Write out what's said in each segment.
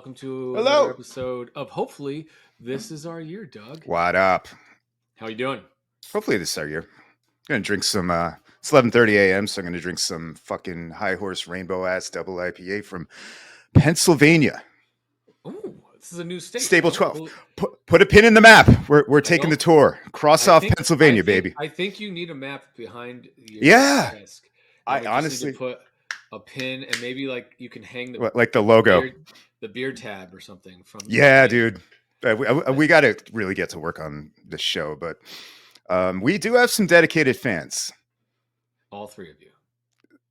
welcome to another Hello. episode of hopefully This Is Our Year, Doug. What up? How you doing? Hopefully this is our year. I'm gonna drink some. It's 11:30 a.m. So I'm gonna drink some fucking High Horse Rainbow Ass Double IPA from Pennsylvania. Oh, this is a new state. Stable Oh, 12. Put a pin in the map. We're I taking the don't. tour. Cross I off think. I Pennsylvania, think. baby. I think you need a map behind your Yeah. desk, and I we just need to honestly put a pin, and maybe like you can hang like the logo. the beer tab or something from. Yeah, dude. We got to really get to work on the show, but we do have some dedicated fans. All three of you.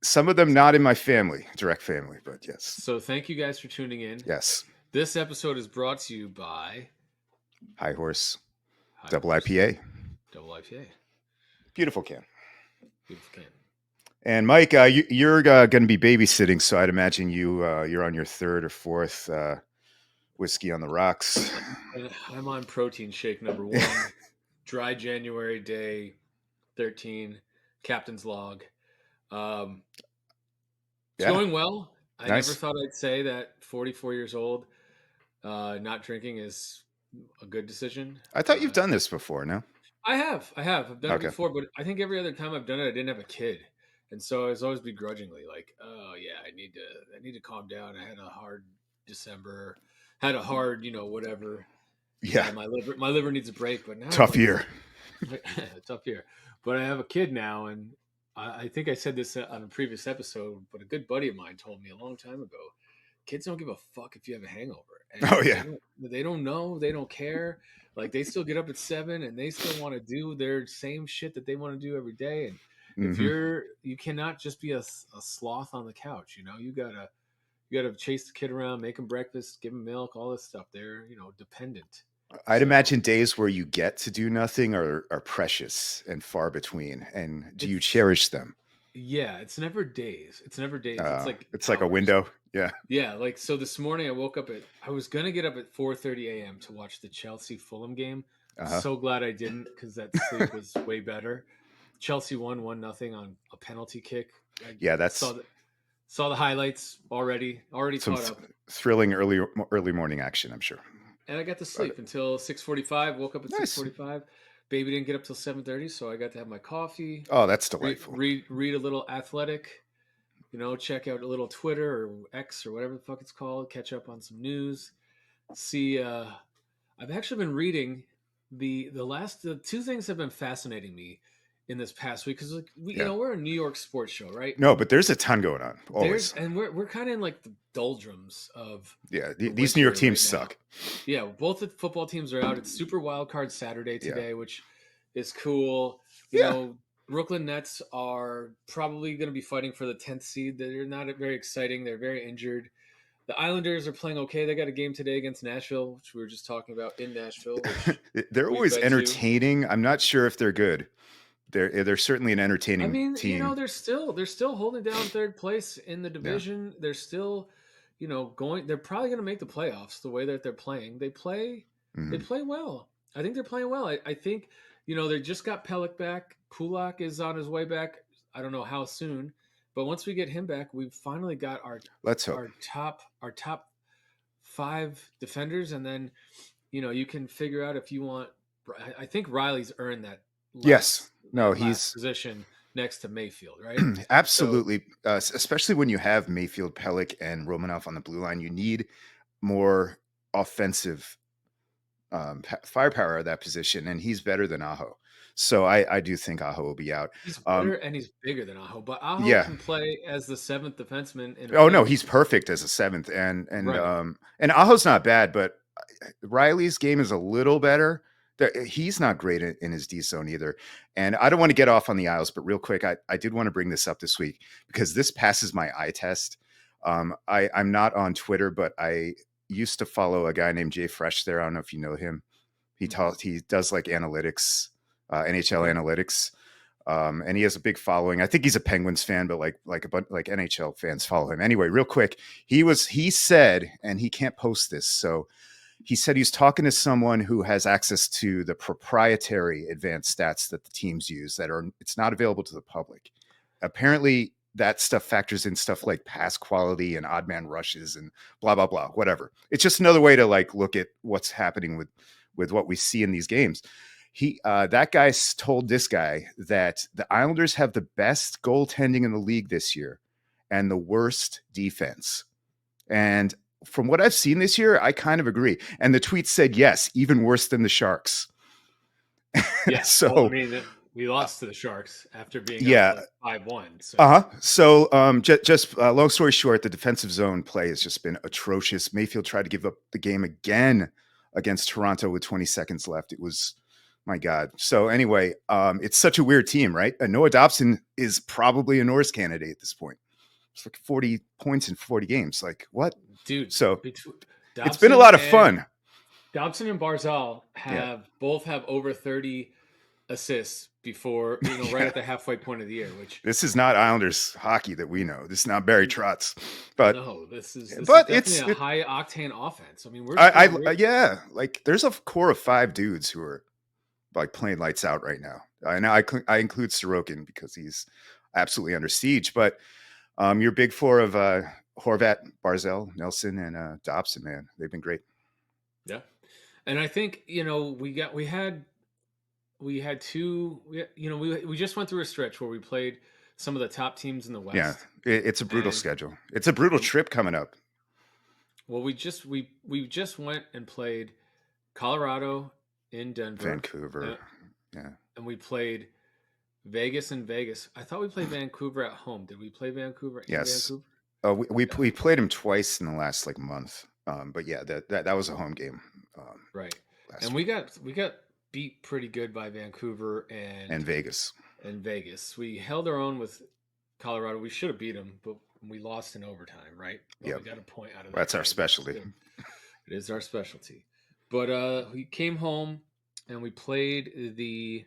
Some of them not in my family, direct family, but yes. So thank you guys for tuning in. Yes. This episode is brought to you by High Horse Double IPA. Double IPA. Beautiful can. Beautiful can. And Mike, you're going to be babysitting, so I'd imagine you're on your third or fourth whiskey on the rocks. I'm on protein shake number 1. Dry January day 13. Captain's log. It's going well. I never thought I'd say that 44 years old, not drinking is a good decision. I thought you've done this before, no? I have. I've done it before, but I think every other time I've done it, I didn't have a kid. And so I was always begrudgingly like, oh yeah, I need to calm down. I had a hard December, had a hard, whatever. Yeah. My liver needs a break, but now tough year. Tough year. But I have a kid now, and I think I said this on a previous episode, but a good buddy of mine told me a long time ago, kids don't give a fuck if you have a hangover. And oh yeah. They don't know. They don't care. Like they still get up at 7 and they still want to do their same shit that they want to do every day. And if you cannot just be a sloth on the couch, you gotta chase the kid around, make him breakfast, give him milk, all this stuff. They're, dependent. I'd imagine days where you get to do nothing are precious and far between. And do you cherish them? Yeah, it's never days. It's it's like a window. Yeah. Yeah, like so this morning I was gonna get up at 4:30 a.m. to watch the Chelsea Fulham game. So glad I didn't, because that sleep was way better. Chelsea won 1-0 on a penalty kick. Saw the highlights already some caught up. Thrilling early morning action, I'm sure. And I got to sleep until 6:45. Woke up at 6:45. Baby didn't get up till 7:30, so I got to have my coffee. Oh, that's delightful. Read a little Athletic. Check out a little Twitter or X or whatever the fuck it's called. Catch up on some news. See, I've actually been reading the two things have been fascinating me in this past week, because we're a New York sports show, right? No, but there's a ton going on always. And we're kind of in like the doldrums of these New York teams suck. Yeah, both the football teams are out. It's Super Wild Card Saturday today, which is cool. You know, Brooklyn Nets are probably going to be fighting for the 10th seed. They're not very exciting. They're very injured. The Islanders are playing okay. They got a game today against Nashville, which we were just talking about in Nashville. They're always entertaining. I'm not sure if they're good. They're certainly an entertaining team. They're still holding down third place in the division. Yeah. They're still, going. They're probably going to make the playoffs the way that they're playing. They play well. I think they're playing well. I think, they just got Pellick back. Kulak is on his way back. I don't know how soon, but once we get him back, we've finally got our top 5 defenders, and then, you can figure out if you want. I think Riley's earned that. He's position next to Mayfield, right? Absolutely. Especially when you have Mayfield, Pellick, and Romanoff on the blue line, you need more offensive firepower at that position, and he's better than Aho. So I do think Aho will be out. He's better and he's bigger than Aho, but Aho can play as the 7th defenseman. No, he's perfect as a 7th, and Aho's not bad, but Riley's game is a little better. He's not great in his D zone either. And I don't want to get off on the Isles, but real quick, I did want to bring this up this week because this passes my eye test. I'm not on Twitter, but I used to follow a guy named Jay Fresh there. I don't know if you know him. He does like analytics, NHL analytics. And he has a big following. I think he's a Penguins fan, but like NHL fans follow him. Anyway, real quick, he said, and he can't post this, so he said he's talking to someone who has access to the proprietary advanced stats that the teams use it's not available to the public. Apparently that stuff factors in stuff like pass quality and odd man rushes and blah blah blah, whatever. It's just another way to like look at what's happening with what we see in these games. That guy told this guy that the Islanders have the best goaltending in the league this year and the worst defense. And from what I've seen this year, I kind of agree. And the tweet said, yes, even worse than the Sharks. Yeah. Well, I So, mean, we lost to the Sharks after being up yeah. like 5-1. So, Uh-huh. So, just long story short, the defensive zone play has just been atrocious. Mayfield tried to give up the game again against Toronto with 20 seconds left. It was, my God. So anyway, it's such a weird team, right? Noah Dobson is probably a Norris candidate at this point. It's like 40 points in 40 games. Like what? dude, So between it's been a lot of And fun. Dobson and Barzal Yeah. both have over 30 assists before, right Yeah. at the halfway point of the year, which This is not Islanders hockey that we know. This is not Barry Trotz, but no, this is but definitely a high octane offense. I mean, yeah, like there's a core of 5 dudes who are like playing lights out right now. I know I include Sorokin because he's absolutely under siege, but your big 4 of Horvat, Barzell, Nelson, and Dobson, man, they've been great. yeah. And I think, we had two, we just went through a stretch where we played some of the top teams in the Yeah, West. it's a brutal And schedule. It's a brutal and trip coming up. well, we just went and played Colorado in Denver. Vancouver, Uh, yeah. and we played Vegas in Vegas. I thought we played Vancouver at home. Did we play Vancouver in Yes. Vancouver? Yeah, We played him twice in the last like month. But yeah, that was a home game right. last And week. we got beat pretty good by Vancouver And Vegas. and Vegas. We held our own with Colorado. We should have beat them, but we lost in overtime, right? But Yep. we got a point out of that That's our game. specialty. It is our specialty. But we came home and we played the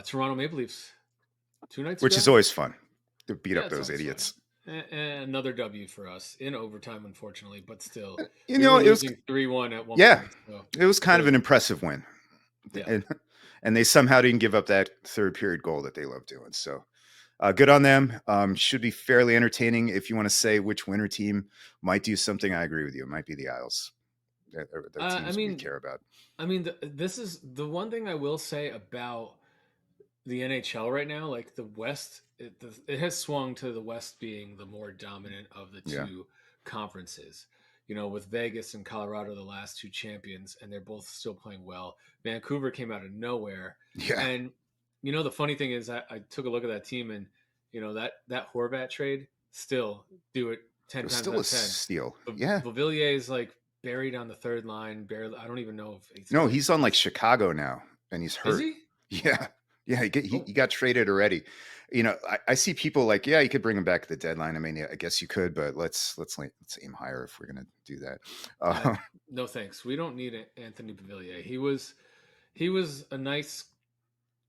Toronto Maple Leafs 2 nights Which is ago. always fun to beat Yeah, up it's those always fun. idiots. Another W for us in overtime, unfortunately, but still, You we know, were it was losing 3-1 at one yeah, point. So it was kind of the an impressive win. yeah, And they somehow didn't give up that third period goal that they love doing. So good on them. Should be fairly entertaining. If you want to say which winner team might do something, I agree with you. It might be the Isles. The I teams we mean, care about. this is the one thing I will say about the NHL right now. Like the West, it has swung to the West being the more dominant of the Yeah. two conferences. With Vegas and Colorado, the last two champions, and they're both still playing well. Vancouver came out of nowhere, Yeah. and the funny thing is, I took a look at that team, and that Horvat trade still do it It 10 was times still out a of 10. steal. Yeah. Villiers is like buried on the third line. Barely, I don't even know if he's No, gonna. he's on like Chicago now and he's Is hurt. he? Yeah. Yeah. Oh, He got traded already. I see people like, yeah, you could bring him back at the deadline. I mean, yeah, I guess you could, but let's aim higher if we're going to do that. uh, no thanks. We don't need Anthony Beauvillier. He was a nice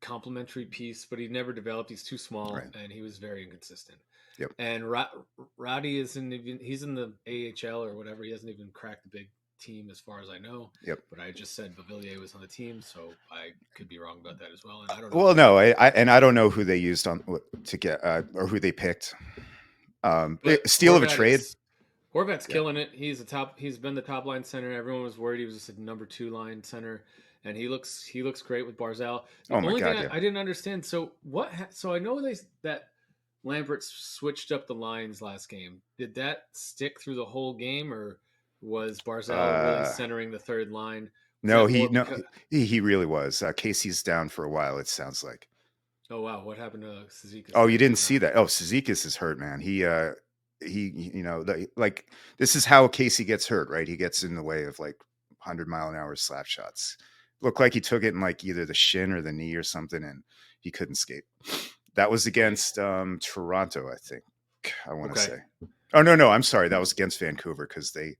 complimentary piece, but he never developed. He's too small, Right. and he was very inconsistent. Yep. And Roddy isn't even. He's in the AHL or whatever. He hasn't even cracked the big team as far as I know. Yep. But I just said Beauvillier was on the team, so I could be wrong about that as well. And I don't know Well, if no, I don't know who they used on to get or who they picked. But Steal of a trade. Horvat's Yeah. killing it. He's been the top line center. Everyone was worried he was just a number 2 line center, and he looks great with Barzal. The Oh my only thing God. Yeah. I didn't understand. So so I know that Lambert switched up the lines last game. Did that stick through the whole game, or was Barzal really Uh, centering the third line? Was no, that more because? he really was. Casey's down for a while. It sounds like. Oh wow, what happened to Cizikas? Oh, I you did didn't not. see that? Oh, Cizikas is hurt, man. Like this is how Casey gets hurt, right? He gets in the way of like 100-mile-an-hour slap shots. Looked like he took it in like either the shin or the knee or something, and he couldn't skate. That was Right. against Toronto, I think. I want to Okay. say. Oh no, I'm sorry. That was against Vancouver because they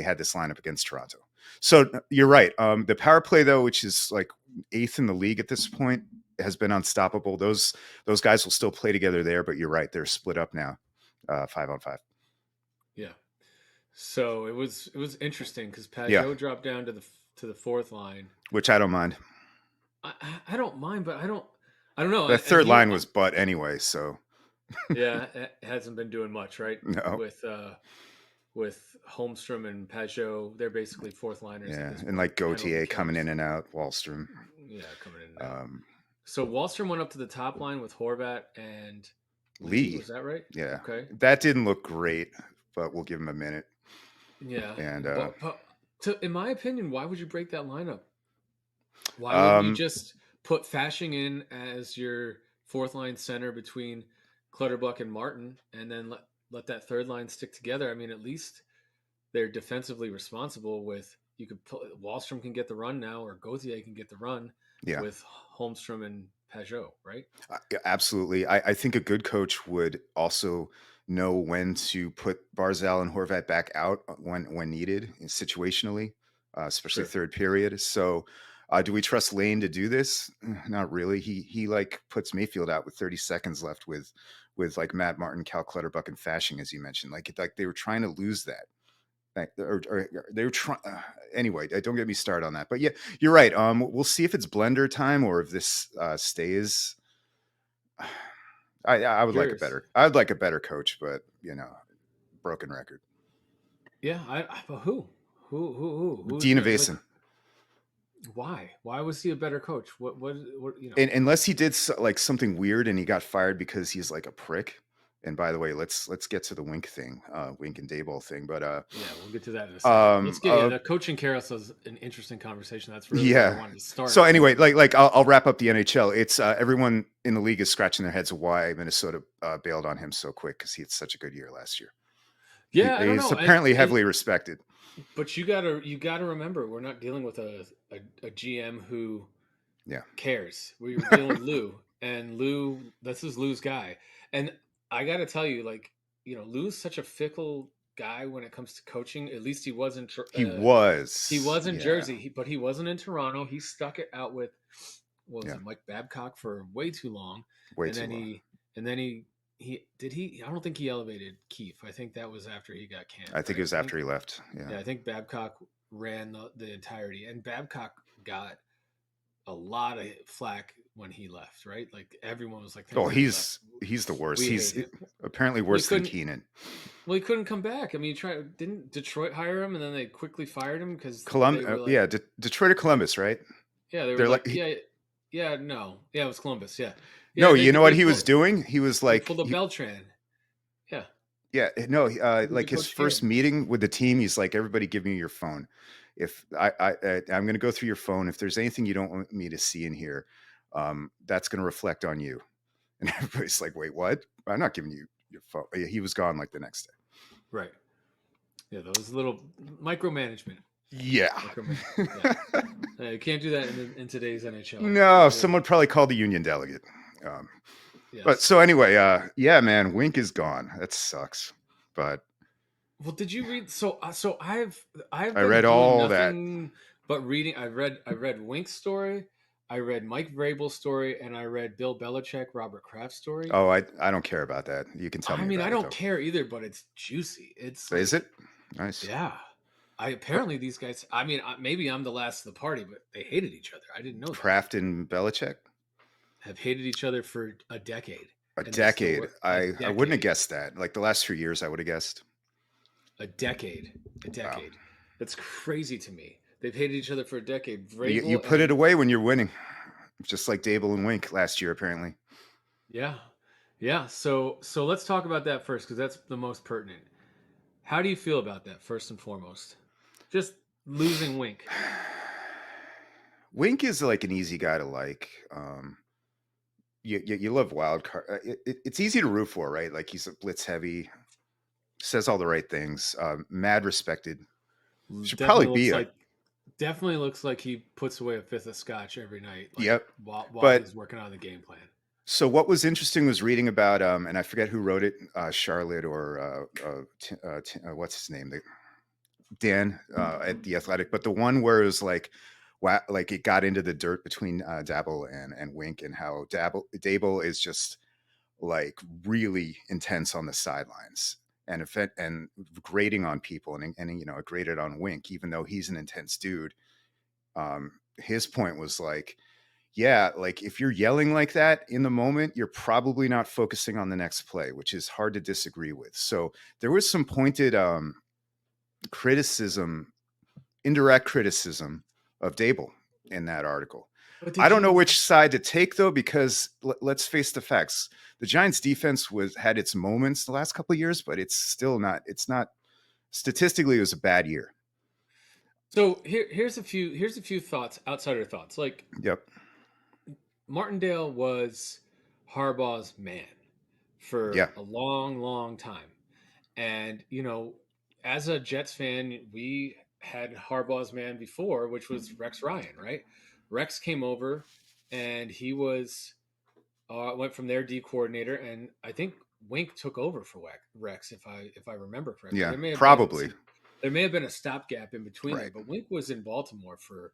had this lineup against Toronto. So you're right. The power play though, which is like 8th in the league at this point, has been unstoppable. Those guys will still play together there, but you're right. They're split up now, 5-on-5. Yeah. So it was interesting because Yeah, Pajot dropped down to the fourth line. which I don't mind. I don't mind, but I don't know. That And third he, line was butt anyway, so yeah, hasn't been doing much, right? no. With Holmstrom and Pajot, they're basically fourth liners at Yeah, this and point. like Penalty Gautier coming in killers. and out, Wallstrom. Yeah, coming in and out. Um, So Wallstrom went up to the top line with Horvat and Lee. Lee, Was that right? yeah, Okay. that didn't look great, but we'll give him a minute. Yeah, And but in my opinion, why would you break that lineup? Why wouldn't you um, just put Fashing in as your fourth line center between Clutterbuck and Martin, and then let that third line stick together? I mean, at least they're defensively responsible. With you could Wallstrom can get the run now, or Gauthier can get the run yeah, with Holmstrom and Pajot, right? yeah, absolutely. I think a good coach would also know when to put Barzal and Horvat back out when needed, situationally, especially Sure. third period. So, do we trust Lane to do this? Not really. He like puts Mayfield out with 30 seconds left with like Matt Martin, Cal Clutterbuck, and Fashing, as you mentioned. Like they were trying to lose that. Or they were trying anyway. Don't get me started on that. But yeah, you're right. We'll see if it's blender time or if this stays. I would like a Curious. better. I would like a better coach, but broken record. Yeah, but who's Dina gonna like? Vason. Why? Why was he a better coach? What? You know? And unless he did like something weird and he got fired because he's like a prick. And by the way, let's get to the Wink thing, Wink and Dayball thing. But Yeah, we'll get to that in a second. Let's get uh the coaching carousel is an interesting conversation. That's really where I yeah. wanted to So start. anyway, like I'll wrap up the NHL. It's everyone in the league is scratching their heads why Minnesota bailed on him so quick because he had such a good year last year. Yeah, I don't He's know, and apparently and heavily respected. but you gotta remember we're not dealing with a GM who Yeah, cares. We were dealing with Lou, and Lou, this is Lou's guy. And I got to tell you, like, Lou's such a fickle guy when it comes to coaching. At least he wasn't. he He was. was in Yeah, Jersey, but he wasn't in Toronto. He stuck it out with what was yeah, it, Mike Babcock for way too long, way and too then long. he did he. I don't think he elevated Keefe. I think that was after he got canned, I think it right? was after he left. Yeah. Yeah, I think Babcock ran the entirety, and Babcock got a lot of flack when he left, right? Like everyone was like, "Thank Oh, God he left. he's the worst. We He's hate him." apparently Well, he worse than couldn't. Keenan. Well, he couldn't come back. I mean, didn't Detroit hire him, and then they quickly fired him because they were like, Yeah, Detroit or Columbus, right? "Yeah," they were They're like, like, "Yeah, yeah, no, yeah, it was Columbus, yeah, yeah." no, They you know what they he was pulled doing? He was they like, pulled a Beltran. Yeah, yeah, no, who's the like his coach first here? meeting with the team, he's like, everybody, give me your phone. If I'm going to go through your phone. If there's anything you don't want me to see in here, that's going to reflect on you. And everybody's like, wait, what? I'm not giving you your phone. Yeah, he was gone like the next day. Right. Yeah, those little micromanagement. Yeah. Micromanagement. Yeah, you can't do that in today's NHL. No, People, someone probably called the union delegate. Um, but yes. so anyway, yeah, man, Wink is gone. That sucks. But Well, did you read? So I've I been read doing all that. nothing but reading. I read Wink's story, I read Mike Vrabel's story, and I read Bill Belichick, Robert Kraft's story. Oh, I don't care about that. You can tell I me mean, I about it don't though. care either, but it's juicy. It's Is like, it? Nice. yeah. I apparently these guys. I mean, maybe I'm the last of the party, but they hated each other. I didn't know that. Kraft and Belichick? Have hated each other for a decade, A and they still decade. work. A I wouldn't have decade. guessed that. Like the last few years, I would have guessed. A decade. A Wow. decade. That's crazy to me. They've hated each other for a decade. You Vrabel put it and away when you're winning, just like Dable and Wink last year, apparently. yeah, yeah. So let's talk about that first because that's the most pertinent. How do you feel about that first and foremost? Just losing Wink. Wink is like an easy guy to like. You love wild card. It's easy to root for, right? Like he's a blitz heavy, says all the right things. Mad respected. Should probably Definitely be looks a like definitely looks like he puts away a fifth of scotch every night, like yep. while But he's working on the game plan. so what was interesting was reading about and I forget who wrote it, Charlotte or what's his name, Dan at the Athletic, but the one where it was like, wow, like it got into the dirt between Dabble and Wink, and how Dable is just like really intense on the sidelines and grading on people, and it graded on Wink, even though he's an intense dude. His point was like, yeah, like if you're yelling like that in the moment, you're probably not focusing on the next play, which is hard to disagree with. So there was some pointed criticism, indirect criticism of Dable in that article. But I did don't know you? which side to take though, because let's face the facts. The Giants defense had its moments the last couple of years, but it's still not, it's not statistically, it was a bad year. So here's a few thoughts, outsider thoughts. Like Yep. Martindale was Harbaugh's man for Yeah. a long, long time, and as a Jets fan, we had Harbaugh's man before, which was Rex Ryan, right? Rex came over, and he was went from their D coordinator, and I think Wink took over for Rex, if I remember correctly. Yeah. There may have been Probably. a stopgap in between there, Right. but Wink was in Baltimore for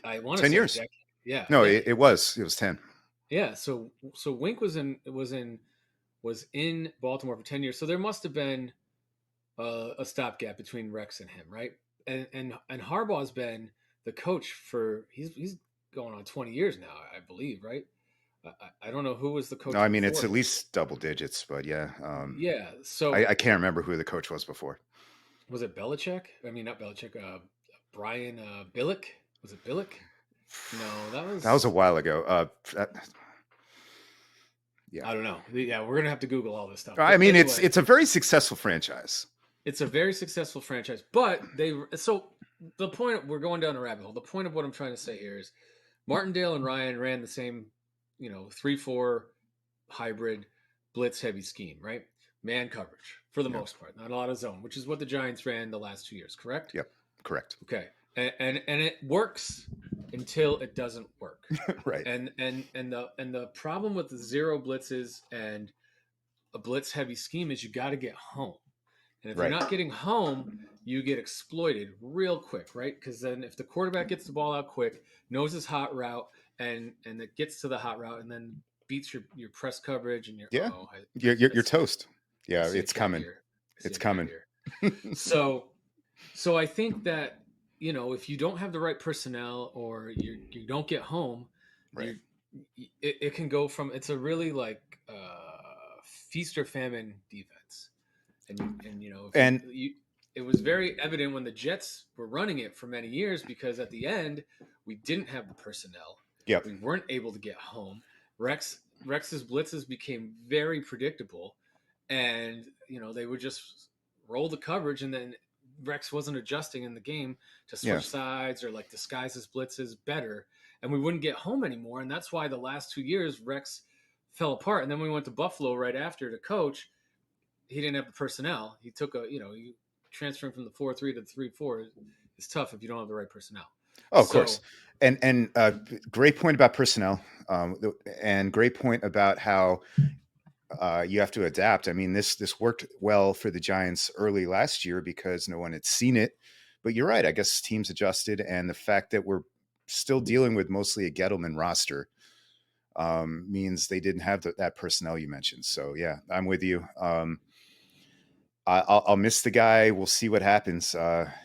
I want to 10 say a years. decade. Yeah, a No, it, decade. it was. It was 10. Yeah, so Wink was in Baltimore for 10 years. So there must have been a stopgap between Rex and him, right? And Harbaugh's been the coach for he's going on 20 years now, I believe, right? I don't know who was the No, coach I mean, it's before at him. least double digits, but yeah. Yeah. I, So I can't remember who the coach was before. was it Belichick? I mean, not Belichick. Brian Billick. Was it Billick? No, that That was a was. while ago. Yeah. I don't know. Yeah, we're gonna have to Google all this stuff. I But mean, it's anyway, it's a very successful franchise. it's a very successful franchise. But so the point, we're going down a rabbit hole. The point of what I'm trying to say here is Martindale and Ryan ran the same, 3-4 hybrid blitz heavy scheme, right? Man coverage for the Yeah. most part, not a lot of zone, which is what the Giants ran the last 2 years, correct? Yep. Correct. Okay, and it works until it doesn't work. Right. And the problem with the zero blitzes and a blitz heavy scheme is you got to get home. And if you're Right. not getting home, you get exploited real quick, right? Because then if the quarterback gets the ball out quick, knows his hot route, and it gets to the hot route, and then beats your press coverage, and Yeah. oh, You're toast. I Yeah. see a It's cat coming. here. I see It's a cat coming. here. So I think that if you don't have the right personnel or you don't get home, Right. you it can go from it's a really like feast or famine defense, and if And it was very evident when the Jets were running it for many years because at the end we didn't have the personnel, yep. we weren't able to get home. Rex's blitzes became very predictable, and they would just roll the coverage, and then Rex wasn't adjusting in the game to Yeah. switch sides or like disguise his blitzes better, and we wouldn't get home anymore. And that's why the last 2 years Rex fell apart. And then we went to Buffalo right after to coach. He didn't have the personnel. He took you transferring from the 4-3 to the 3-4 is tough if you don't have the right personnel. Oh, of course. So And great point about personnel. And great point about how you have to adapt. I mean, this worked well for the Giants early last year because no one had seen it. But you're right. I guess teams adjusted, and the fact that we're still dealing with mostly a Gettleman roster means they didn't have that personnel you mentioned. So yeah, I'm with you. I'll miss the guy. We'll see what happens.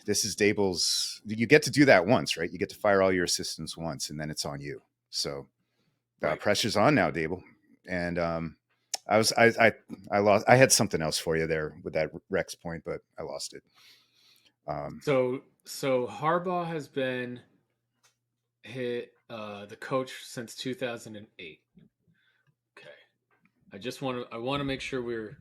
This is Dable's. You get to do that once, right? You get to fire all your assistants once, and then it's on you. So right. pressure's on now, Dable. And I lost. I had something else for you there with that Rex point, but I lost it. So Harbaugh has been the coach since 2008. Okay. I want to make sure we're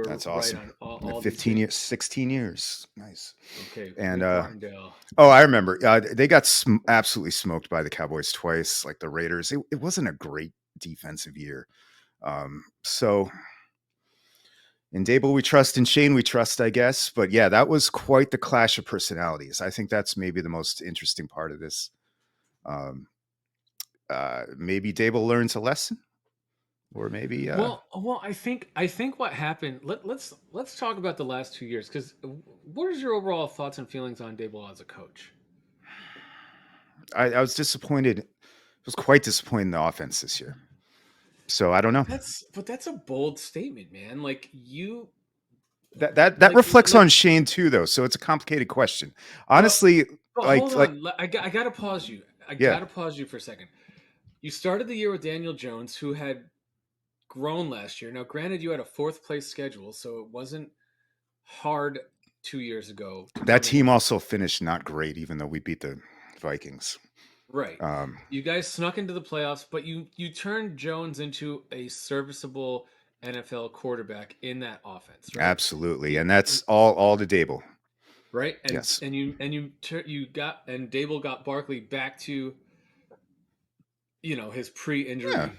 That's right awesome. on all these 15 things. years, 16 years. Nice. Okay, And Wink Martindale. oh, I remember. They got absolutely smoked by the Cowboys twice, like the Raiders. It wasn't a great defensive year. So in Dable we trust, in Shane we trust, I guess. But yeah, that was quite the clash of personalities. I think that's maybe the most interesting part of this. Maybe Dable learns a lesson, or maybe Well, I think what happened. Let's talk about the last 2 years, because what is your overall thoughts and feelings on Dable as a coach? I was disappointed. I was quite disappointed in the offense this year. So I don't know. That's a bold statement, man. Like That like reflects like on Shane too, though. So it's a complicated question. but Honestly, but hold like on. I gotta pause you. I yeah, gotta pause you for a second. you started the year with Daniel Jones, who had grown last year. Now, granted, you had a fourth place schedule, so it wasn't hard 2 years ago to That come team in. also finished not great, even though we beat the Vikings. Right. Um, You guys snuck into the playoffs, but you turned Jones into a serviceable NFL quarterback in that offense, right? Absolutely, He, and that's all to Dable. right, Yes. you got and Dable got Barkley back to his Yeah. pre-injury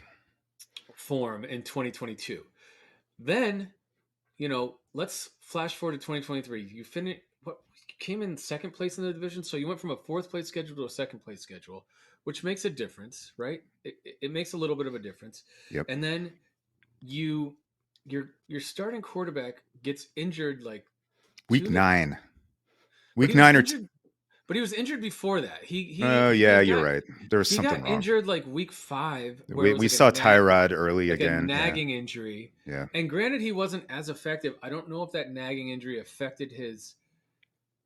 form in 2022. Then let's flash forward to 2023. You finished what you came in second place in the division, so you went from a fourth place schedule to a second place schedule, which makes a difference, right? It makes a little bit of a difference. Yep. And then you your starting quarterback gets injured like Week to the nine. but Week he was nine or injured but he was injured before that. oh yeah, you're right. There was He something got wrong. injured like week 5 where it was We like saw Tyrod early a again. Yeah. nagging injury. Yeah. And granted he wasn't as effective. I don't know if that nagging injury affected his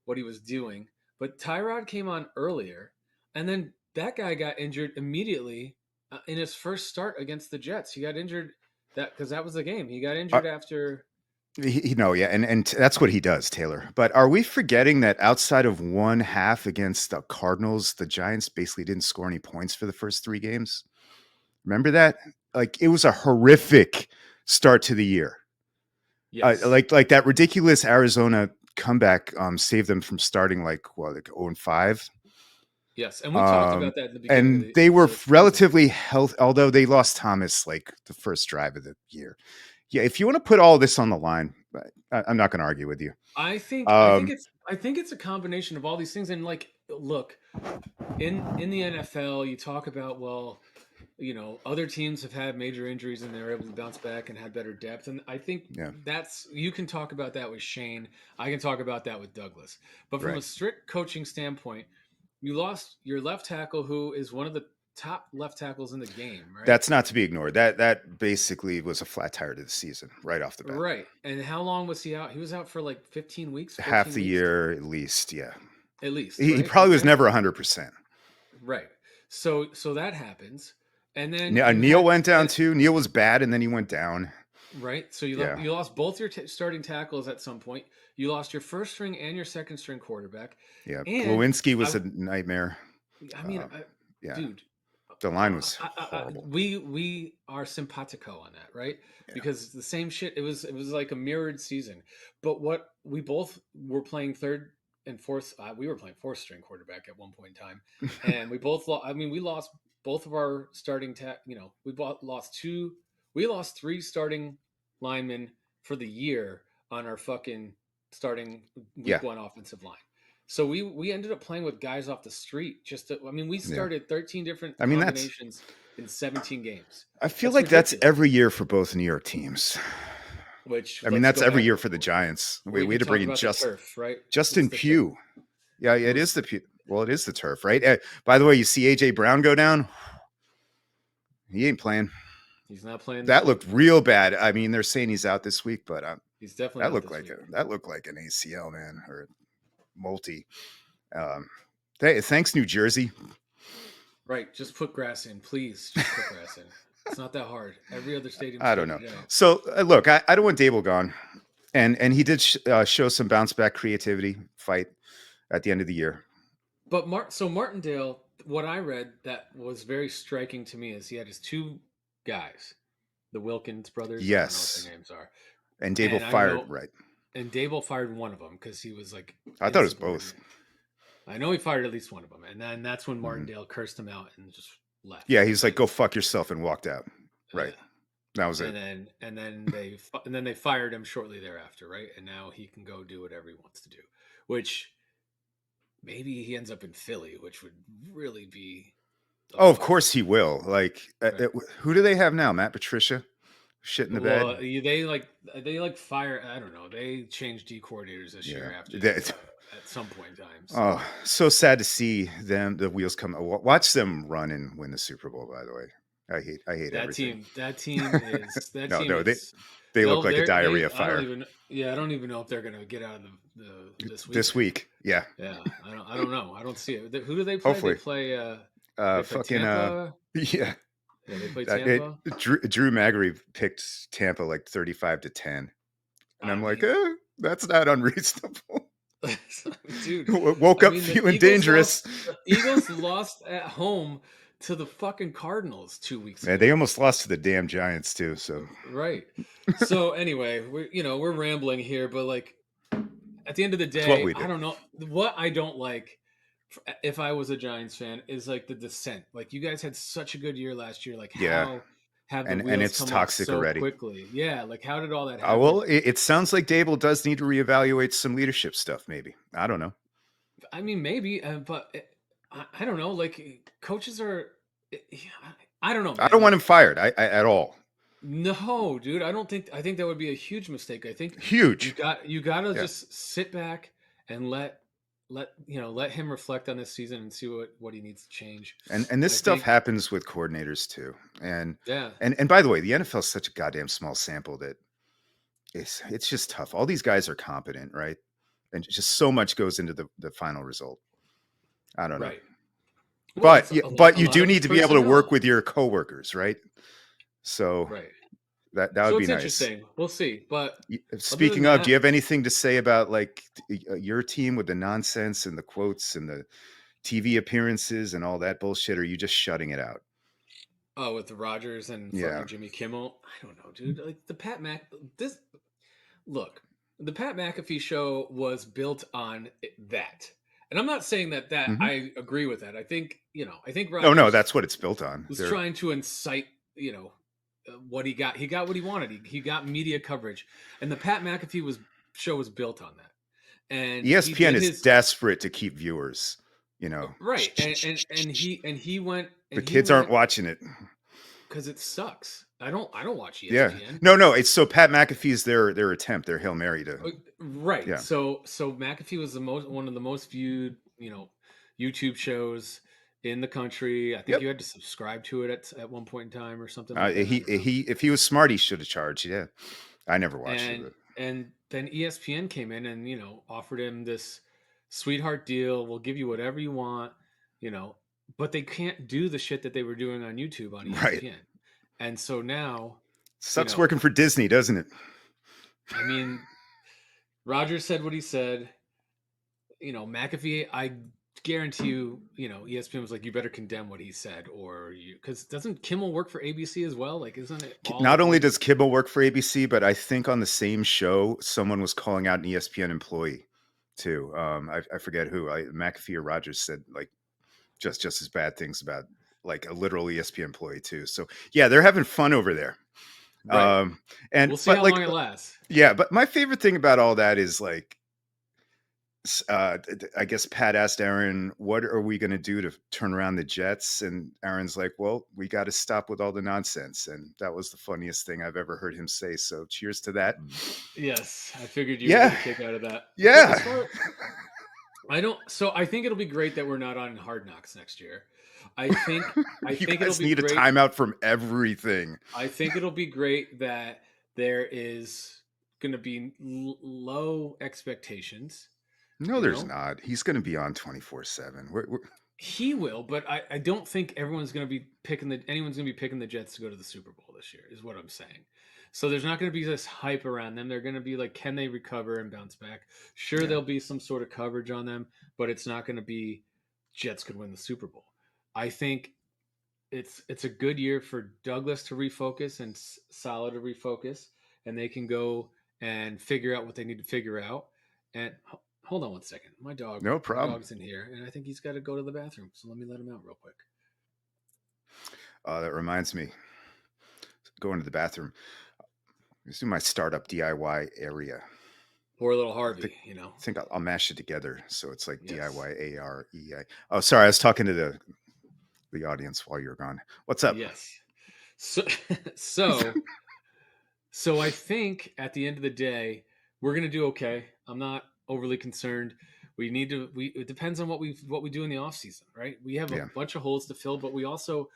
what he was doing, but Tyrod came on earlier and then that guy got injured immediately in his first start against the Jets. He got injured that cuz that was the game. He got Uh, injured after no, yeah, and that's what he does, Taylor. But are we forgetting that outside of one half against the Cardinals, the Giants basically didn't score any points for the first 3 games? Remember that? Like it was a horrific start to the year. yes. Like that ridiculous Arizona comeback saved them from starting like 0-5. Yes, and we talked about that at the beginning of And they were the season. relatively healthy, although they lost Thomas like the first drive of the year. Yeah, if you want to put all this on the line, I'm not going to argue with you. Um, I think it's a combination of all these things. And like, look, in the NFL, you talk about other teams have had major injuries and they're able to bounce back and had better depth. And I think yeah, that's you can talk about that with Shane. I can talk about that with Douglas. But from a right. strict coaching standpoint, you lost your left tackle, who is one of the top left tackles in the game, right? That's not to be ignored. That basically was a flat tire to the season right off the bat. Right. And how long was he out? He was out for like 15 weeks, Half 14 the weeks year at least. Yeah, at least, he right? probably was Okay. never 100%. Right. So that happens. And then you Neil had went down too. Neil was bad, and then he went down. right. So Yeah, you lost both your starting tackles at some point. You lost your first string and your second string quarterback. yeah. And Glowinski was I a nightmare. I mean, Uh, yeah, dude, the line was horrible. we are simpatico on that, right? Yeah. Because the same shit. It was like a mirrored season. But what we both were playing third and fourth. We were playing fourth string quarterback at one point in time, and we both. I mean, we lost both of our starting. Lost two. We lost three starting linemen for the year on our fucking starting Yeah, week 1 offensive line. So we ended up playing with guys off the street. I mean, we yeah. started 13 different I mean, that's. combinations in 17 games. I feel That's like that's ridiculous. every year for both New York teams. Which I mean, let's that's go every back. year for the Giants. We We had to talk bring in about the turf, right? Justin It's the turf. Pugh. Yeah, it is Oof. the Pugh. Well, it is the turf, right? By the way, you see AJ Brown go down. He ain't playing. He's not playing this That looked week. real bad. I mean, they're saying he's out this week, but He's definitely that out looked this like week. an ACL, man, or multi. Um, thanks, New Jersey. Right. Just put grass in, please. Just put grass in. It's not that hard. Every other stadium's I don't figured know. it out. So look, I don't want Dable gone, and he did show some bounce back creativity fight at the end of the year. But Martindale, what I read that was very striking to me is he had his two guys, the Wilkins brothers. I don't know what Yes, their names are. and Dable And I fired know, right. and Dable fired one of them because he was like I thought it was both. insubordinate. I know he fired at least one of them, and then that's when Mhm. Martindale cursed him out and just left. Yeah, he's like, Right? "Go fuck yourself," and walked out. Right. Yeah. That was it. And then they fired him shortly thereafter, right? And now he can go do whatever he wants to do, which maybe he ends up in Philly, which would really be a Oh, of fucking course he will. Like, right. who do they have now? Matt Patricia, shit in the bed. Well, they fire. I don't know. They changed D coordinators this Yeah. year after at some point in time. So Oh, so sad to see the wheels come. Watch them run and win the Super Bowl. By the way, I hate that everything. team, that team is that No, team no, is they look they'll like a they diarrhea I don't fire even yeah I don't even know if they're gonna get out of the this this weekend. week. Yeah, Yeah, I don't know. I don't see it. Who do they play? They hopefully. play Uh, they play fucking Tampa. yeah. Yeah, they play That it Tampa. Drew Magary picked Tampa like 35-10, and I I'm like, mean, that's not unreasonable. dude. Woke I up mean, feeling dangerous. The Eagles lost at home to the fucking Cardinals 2 weeks Man, they ago. almost lost to the damn Giants too. So Right. So anyway, we're rambling here, but like at the end of the that's what day, we I do. don't know what I don't like. If I was a Giants fan, is like the descent. Like you guys had such a good year last year. Like Yeah, how have the and wheels it's come off toxic so already. quickly? Yeah, like how did all that happen? Well, it sounds like Dable does need to reevaluate some leadership stuff. Maybe, I don't know. I mean, maybe, but I don't know. Like coaches are, I don't know, I man. don't want Like him fired. At all. no, dude, I don't think. I think that would be a huge mistake. I think Huge. you got to Yeah. just sit back and let him reflect on this season and see what he needs to change. And this I stuff think, happens with coordinators too. And yeah, and by the way, the NFL is such a goddamn small sample that it's just tough. All these guys are competent, right? And just so much goes into the final result. I don't know. right. Well, it's But a you lot do of it's need to be able to work personnel, with your coworkers, right? So right? that would So be it's nice. interesting. We'll see. But other than Speaking of, do you that, have anything to say about like your team with the nonsense and the quotes and the TV appearances and all that bullshit? Or are you just shutting it out? oh, with the Rogers and Yeah. fucking Jimmy Kimmel, I don't know, dude. Like the this look, the Pat McAfee show was built on that. And I'm not saying that Hmm. I agree with that. I think No, no, Rogers that's what it's built on. was They're trying to incite, what he got. He got what he wanted. He got media coverage. And the Pat McAfee show was built on that. And he ESPN did is his desperate to keep viewers. You know, right. He went the kids aren't watching it. because it sucks. I don't watch Yeah, ESPN. no, no. It's so Pat McAfee's their attempt, their Hail Mary to Right. yeah. So McAfee was the most one of the most viewed, YouTube shows in the country. I think Yep. you had to subscribe to it at one point in time or something like that. I don't know. He if he was smart, he should have charged. Yeah, I never watched it, And but and then ESPN came in and, offered him this sweetheart deal. We'll give you whatever you want, you know, but they can't do the shit that they were doing on YouTube on right. ESPN. And so now, you Sucks know, working for Disney, doesn't it? I mean, Rogers said what he said. McAfee, I guarantee you, ESPN was like, you better condemn what he said, or because doesn't Kimmel work for ABC as well? Like, isn't it all Not only one? does Kimmel work for ABC, but I think on the same show, someone was calling out an ESPN employee too. I forget who. McAfee or Rogers said like just as bad things about like a literal ESPN employee too. So yeah, they're having fun over there. Right. And We'll see but how like long it lasts. yeah, but my favorite thing about all that is like I guess Pat asked Aaron, "What are we going to do to turn around the Jets?" And Aaron's like, "Well, we got to stop with all the nonsense." And that was the funniest thing I've ever heard him say. So, cheers to that. Yes, I figured you would get Yeah, a kick out of that. But yeah. as far I don't, so I think it'll be great that we're not on Hard Knocks next year. I think I You think it'll guys be need a great. timeout from everything. I think it'll be great that there is going to be low expectations. No, You there's know, not. He's going to be on 24/7. He will, but I don't think anyone's gonna be picking the Jets to go to the Super Bowl this year, is what I'm saying. So there's not gonna be this hype around them. They're gonna be like, can they recover and bounce back? Sure, Yeah. there'll be some sort of coverage on them, but it's not gonna be Jets could win the Super Bowl. I think it's a good year for Douglas to refocus and Salah to refocus, and they can go and figure out what they need to figure out. And hold on one second, No my problem. dog's in here, and I think he's got to go to the bathroom. So let me let him out real quick. That reminds me, going to the bathroom. This is my startup DIY area. Poor little I think, Harvey. I'll mash it together so it's like Yes, DIY AREI. Oh, sorry, I was talking to the audience while you were gone. What's up? yes. So so so I think at the end of the day, we're gonna do okay. I'm not overly concerned. We need to. We It depends on what we do in the off season, right? We have a Yeah. bunch of holes to fill, but we also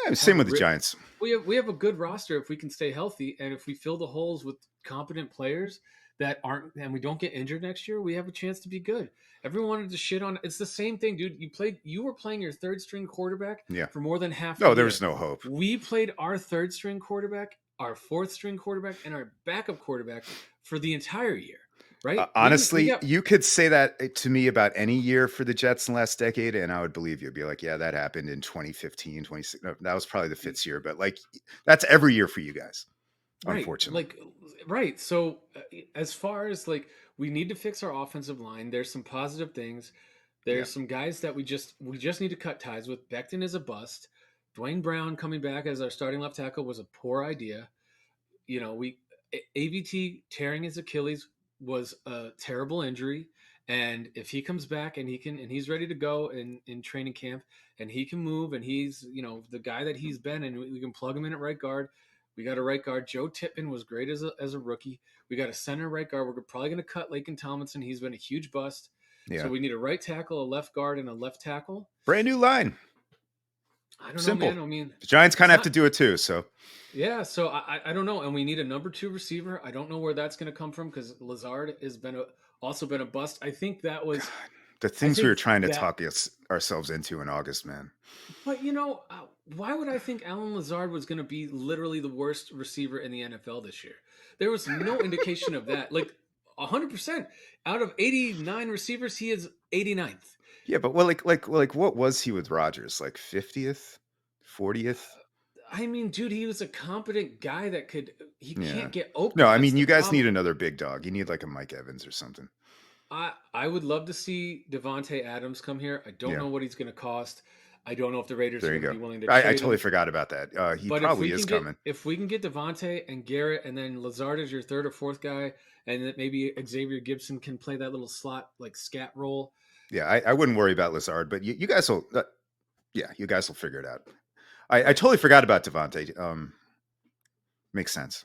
have Same a with the Giants. we have a good roster if we can stay healthy, and if we fill the holes with competent players, that aren't, and we don't get injured next year, we have a chance to be good. Everyone wanted to shit on. It's the same thing, dude. You were playing your third string quarterback Yeah. for more than half the No, there's year. no hope. We played our third string quarterback, our fourth string quarterback, and our backup quarterback for the entire year. Right? We Honestly, got you could say that to me about any year for the Jets in the last decade, and I would believe you. Be like, yeah, that happened in 2015, 26. No, that was probably the Fitz year, but like that's every year for you guys, right, unfortunately. like right. So as far as like we need to fix our offensive line, there's some positive things. Yeah. There's some guys that we just need to cut ties with. Becton is a bust. Dwayne Brown coming back as our starting left tackle was a poor idea. We AVT tearing his Achilles was a terrible injury, and if he comes back and he's ready to go in training camp and he can move and he's the guy that he's been and we can plug him in at right guard. We got a right guard. Joe Tippmann was great as a rookie. We got a center right guard. We're probably going to cut Lakin Tomlinson. He's been a huge bust. So Yeah. we need a right tackle, a left guard, and a left tackle. Brand new line. I don't know, Simple. man. I mean, The Giants kind it's of have to not. do it too. So Yeah, so I don't know, and we need a number two receiver. I don't know where that's going to come from because Lazard has also been a bust. the I things we were think trying to that, talk ourselves into in August, man. but why would I think Alan Lazard was going to be literally the worst receiver in the NFL this year? There was no indication of that. Like 100% out of 89 receivers, he is 89th. Yeah, but well, like, what was he with Rodgers? Like 50th, 40th? I mean, dude, he was a competent guy that could. He Yeah. can't get No, open. I That's mean, the you guys need problem. another big dog. You need like a Mike Evans or something. I would love to see Devonte Adams come here. I don't Yeah. know what he's going to cost. I don't know if the Raiders are There you going to go. be willing to I trade totally him. forgot about that. He But if we probably is can get coming. if we can get Devonte and Garrett and then Lazard as your third or fourth guy, and then maybe Xavier Gibson can play that little slot like scat role. Yeah, I wouldn't worry about Lazard, but you guys will. Yeah, you guys will figure it out. I Right, totally forgot about Devontae. Makes sense.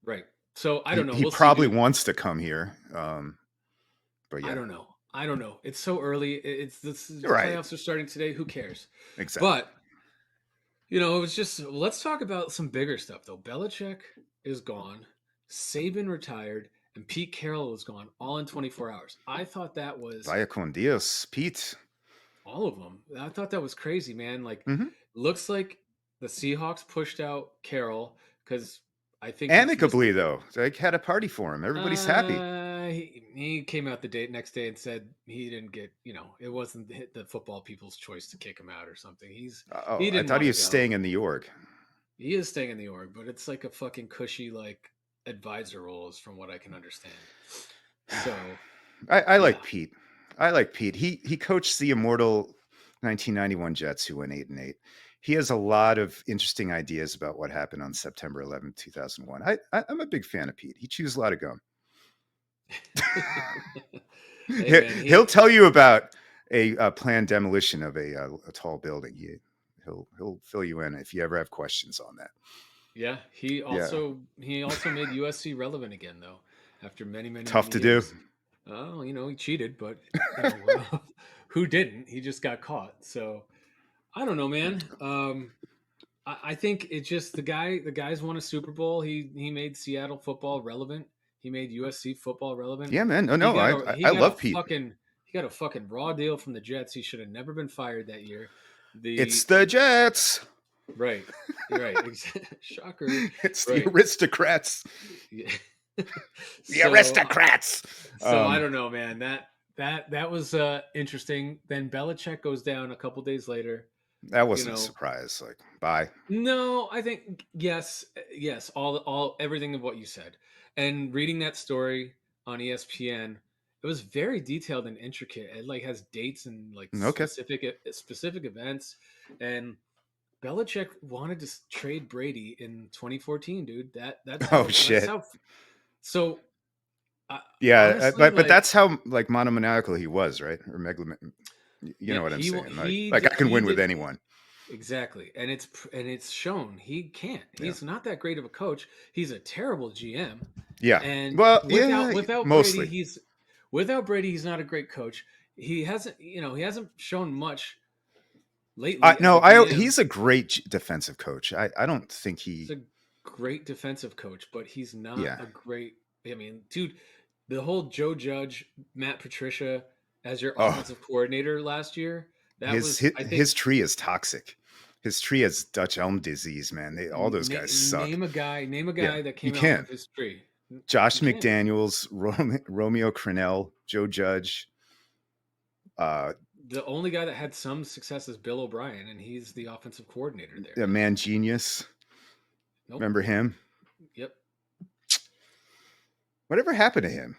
right. So I He don't know. he We'll see, probably dude. wants to come here. But I yeah, don't know. I don't know. It's so early. The right. playoffs are starting today. Who cares? Exactly. But it was just let's talk about some bigger stuff though. Belichick is gone, Saban retired, and Pete Carroll was gone all in 24 hours. I thought that was Vaya con Dios, Pete. all of them. I thought that was crazy, man. Like, Hmm. looks like the Seahawks pushed out Carroll because I think he's missed. Amicably though, they had a party for him. Everybody's happy. He came out the next day and said he didn't get, it wasn't the football people's choice to kick him out or something. Oh, He I didn't thought want he to was go. staying in New York. He is staying in the org, but it's like a fucking cushy like advisor roles from what I can understand. So I yeah, like Pete. I like Pete. He coached the immortal 1991 Jets who went 8-8. He has a lot of interesting ideas about what happened on September 11th, 2001. I'm a big fan of Pete. He chews a lot of gum. hey man, He'll tell you about a planned demolition of a tall building. He'll fill you in if you ever have questions on that. yeah, he Yeah, also he also made USC relevant again though after many tough to do. years. Oh, he cheated, but who didn't? He just got caught. So I don't know, man. I think it's just the guys won a Super Bowl. He made Seattle football relevant. He made USC football relevant. Yeah, man. No, He no, got I a I he I got a love Pete. fucking he got a fucking raw deal from the Jets. He should have never been fired that year. It's The the Jets. right, right, shocker, It's the right. aristocrats. Yeah. The so aristocrats. so I don't know, man. That was interesting. Then Belichick goes down a couple days later. That You wasn't a know, surprise. Like, bye. No, I think yes, yes, all everything of what you said. And reading that story on ESPN, it was very detailed and intricate. It like has dates and like Okay. specific events. And Belichick wanted to trade Brady in 2014, dude. That's Oh how that's shit. how. So Yeah, honestly, but like that's how like monomaniacal he was, right? Or megaloman. You yeah, know what I'm he saying? he Like I can he win with did anyone. exactly, and it's shown he can't. Yeah. He's not that great of a coach. He's a terrible GM, Yeah. and Well, without yeah, without Brady, mostly. he's not a great coach. He hasn't shown much lately as No, a GM. he's a great defensive coach. I don't think He's he. a great defensive coach, but he's not Yeah. a great. I mean, dude, the whole Joe Judge, Matt Patricia as your Oh, offensive coordinator last year, that his was, his, I think, his tree is toxic. His tree has Dutch elm disease, man. All those guys suck. name a Yeah, guy that you came out can't. of his tree. Josh You can't. McDaniels, Romeo Crennel, Joe Judge, uh, The only guy that had some success is Bill O'Brien, and he's the offensive coordinator there the now. man genius. Nope. Remember him? Yep. Whatever happened to him?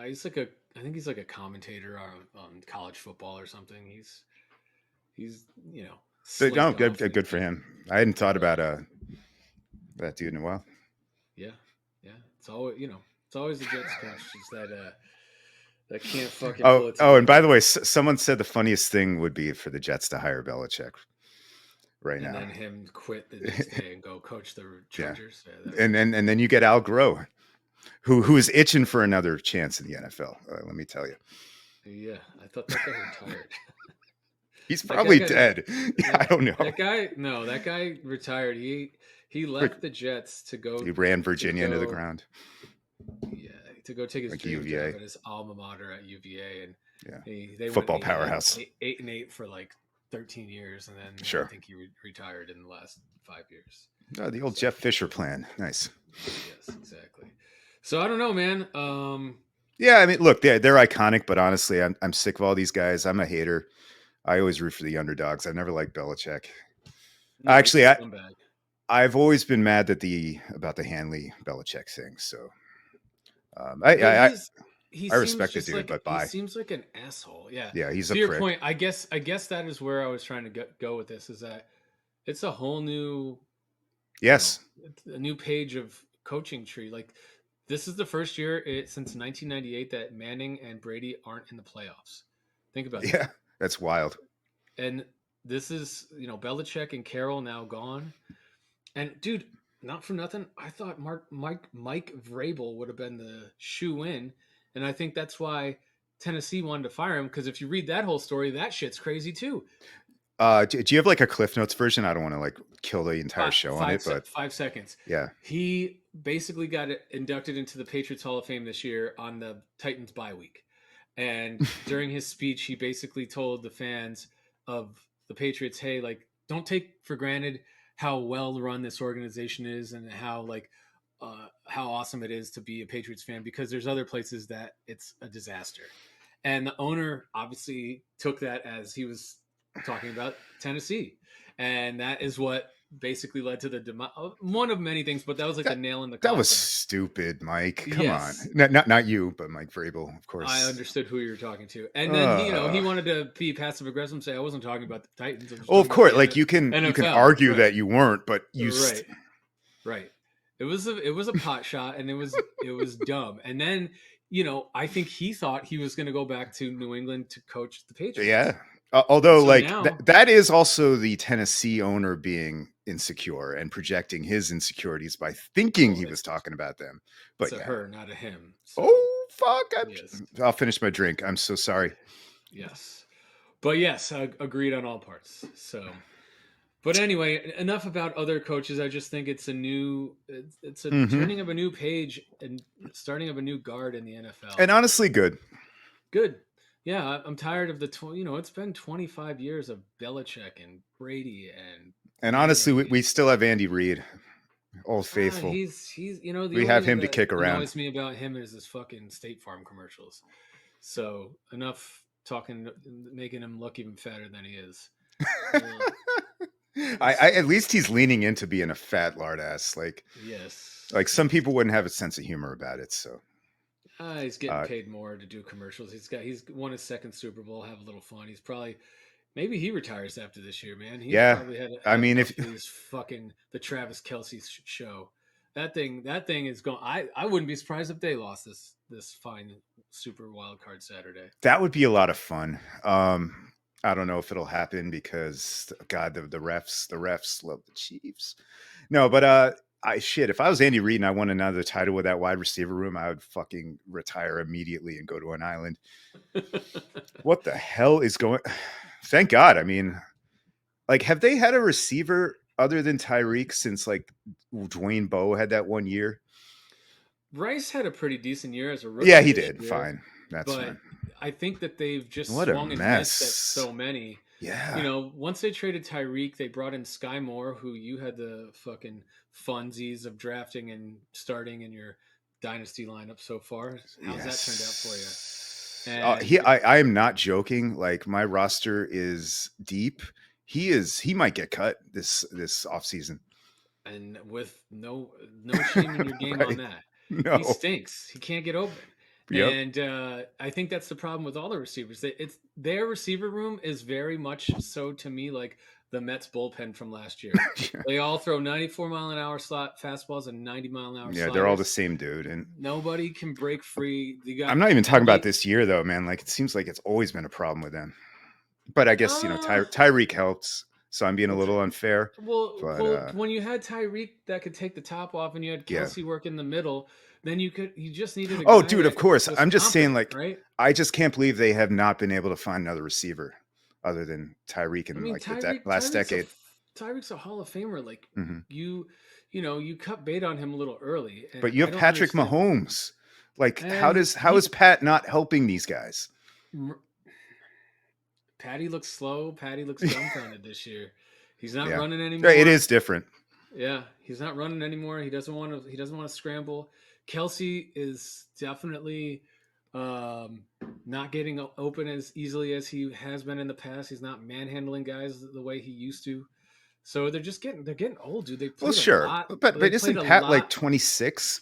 He's like a. I think he's like a commentator on college football or something. He's No, slipped good, off good for him. I hadn't thought yeah, about that dude in a while. yeah, yeah. It's always the Jets coaches that can't fucking Oh, pull it oh, and by together, the way, someone said the funniest thing would be for the Jets to hire Belichick right and now. then him quit the next day and go coach the Yeah, Chargers. Yeah, that would and be then you get Al Groh, who is itching for another chance in the NFL. Let me tell you, yeah. I thought that guy retired. he's That guy probably got dead. I don't know. that guy. No, that guy retired. He left the Jets He ran to Virginia into the go ground, yeah, to go take his like dream job UVA. at his alma mater at UVA, and Yeah, they went football powerhouse. 8-8 for like 13 years, and then I Sure. think he retired in the last 5 years. Oh, the old So Jeff Fisher plan. Nice. yes, exactly. So I don't know, man. Yeah, I mean, look, they're iconic, but honestly, I'm sick of all these guys. I'm a hater. I always root for the underdogs. I've never liked Belichick. No, he's a Actually, scumbag. I've always been mad that about the Hanley Belichick thing. So But I respect the dude, but he bye. seems like an asshole. Yeah. Yeah, he's a To your prick. point, I guess that is where I was trying to go with this, is that it's a whole new, Yes. a new page of coaching tree. Like, this is the first year since 1998 that Manning and Brady aren't in the playoffs. Think about that. Yeah, that's wild. And this is, Belichick and Carroll now gone. And dude, not for nothing, I thought Mike Vrabel would have been the shoe in, and I think that's why Tennessee wanted to fire him, because if you read that whole story, that shit's crazy too. Do you have like a Cliff Notes version? I don't want to like kill the entire show on it, but 5 seconds. yeah. He basically got inducted into the Patriots Hall of Fame this year on the Titans bye week. And during his speech, he basically told the fans of the Patriots, hey, like, don't take for granted how well run this organization is, and how awesome it is to be a Patriots fan, because there's other places that it's a disaster. And the owner obviously took that as he was talking about Tennessee. And that is what basically led to the one of many things, but that was like the That nail in the that was coffin. stupid, Mike. Come on. Yes, Not you, but Mike Vrabel, of I course. understood who you were talking to, and then he Uh, wanted to be passive aggressive and say, "I wasn't talking about the Titans. I was oh, of talking about course. the Like you can NFL." argue Right, that you weren't, but right, right. It was a pot shot, and it was dumb. And then I think he thought he was going to go back to New England to coach the yeah. Patriots, and Although, so like now, that is also the Tennessee owner being insecure and projecting his insecurities by thinking well, he was talking about them. it's But a yeah. her, not a him. So Oh fuck! yes, I'll finish my drink. I'm so sorry. yes, but yes, I agreed on all parts. So. But anyway, enough about other coaches. I just think it's a Hmm. turning of a new page and starting of a new guard in the NFL. And honestly, good. Good. Yeah, I'm tired of it's been 25 years of Belichick and Brady and And honestly, Manning. we still have Andy Reid, Old Faithful. He's the We only have thing him to that kick around. annoys me about him is his fucking State Farm commercials. So enough talking, making him look even fatter than he is. Ugh, I at least he's leaning into being a fat lard ass. yes, Like some yes. people wouldn't have a sense of humor about it. So He's getting uh, paid more to do commercials. He's won his second Super Bowl. Have a little fun. He's probably maybe he retires after this year, man. He's yeah, probably had I had mean enough if of these fucking the Travis Kelsey show. That thing is going. I wouldn't be surprised if they lost this fine Super Wild Card Saturday. that would be a lot of fun. I don't know if it'll happen because God, the refs love the Chiefs. No, but if I was Andy Reid and I won another title with that wide receiver room, I would fucking retire immediately and go to an island. What the hell is going? Thank God. I mean, like, have they had a receiver other than Tyreek since like Dwayne Bowe had that one year? Rice had a pretty decent year as a Yeah, rookie he this did. year, Fine. That's but fine. I think that they've just What a swung and missed at mess. so many. You Yeah. know, once they traded Tyreek, they brought in Sky Moore, who you had the fucking funsies of drafting and starting in your dynasty lineup so far. How's that turned out for you? Yes. And I am not joking. Like my roster is deep. He might get cut this offseason. and with no shame in your game on Right. that. He No. stinks. He can't get open. Yep. And I think that's the problem with all the receivers. It's their receiver room is very much so to me like the Mets bullpen from last year. They all throw 94-mile-an-hour slot fastballs and 90-mile-an-hour Yeah, they're all the sliders. same dude. And Nobody can break free. You I'm got not even talking about Elliott. this year though, man. Like it seems like it's always been a problem with them. But I guess, Uh, Tyreek helps, so I'm being a well, little unfair. But when you had Tyreek that could take the top off, and you had yeah. Kelsey work in the middle, then you just needed a Oh, guy dude, of that course. was I'm just saying, confident, like, right? I just can't believe they have not been able to find another receiver other than Tyreek I in mean, like the last decade. Tyreek's a Hall of Famer. Like Hmm. you, you cut bait on him a little early, and But you I have don't Patrick understand. Mahomes. Like, And how is Pat not helping these guys? Patty looks slow. Patty looks dumbfounded this year. He's not Yeah, running it anymore. is different. Yeah, he's not running anymore. He doesn't want to. He doesn't want to scramble. Kelsey is definitely um, not getting open as easily as he has been in the past. He's not manhandling guys the way he used to. So they're getting old, dude. They Well, played a sure, lot. but They played isn't a Pat like lot. 26?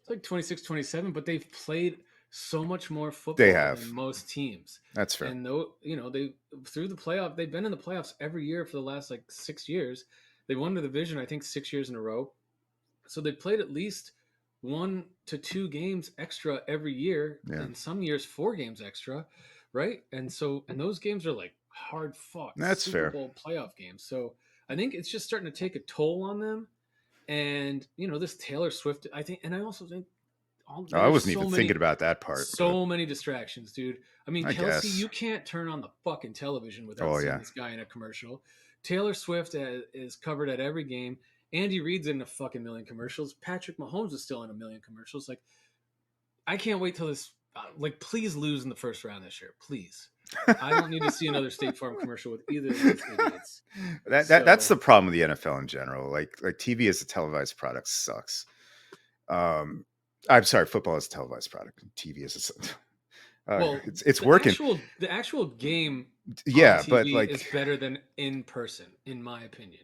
It's like 26, 27, but they've played so much more They football than have. most teams. That's fair. And though, they through the playoff, they've been in the playoffs every year for the last like 6 years. They won the division, I think, 6 years in a row. So they played at least 1 to 2 games extra every year, Yeah, and some years 4 games extra, right? And those games are like hard fought that's Super fair. Bowl playoff games. So I think it's just starting to take a toll on them. And this Taylor Swift, I think, and I also think I there's wasn't even thinking about that part, but so many distractions, dude. I mean, I Kelsey, guess. you can't turn on the fucking television without Oh seeing yeah. this guy in a commercial. Taylor Swift is covered at every game. Andy Reid's in a fucking million commercials. Patrick Mahomes is still in a million commercials. Like, I can't wait till this. Like, please lose in the first round this year, please. I don't need to see another State Farm commercial with either of these idiots. That's So, the problem with the NFL in general. Like TV as a televised product sucks. Um, I'm sorry, football is a televised product. TV is well, it's working. the actual game on Yeah, but TV is like better than in person, in my opinion.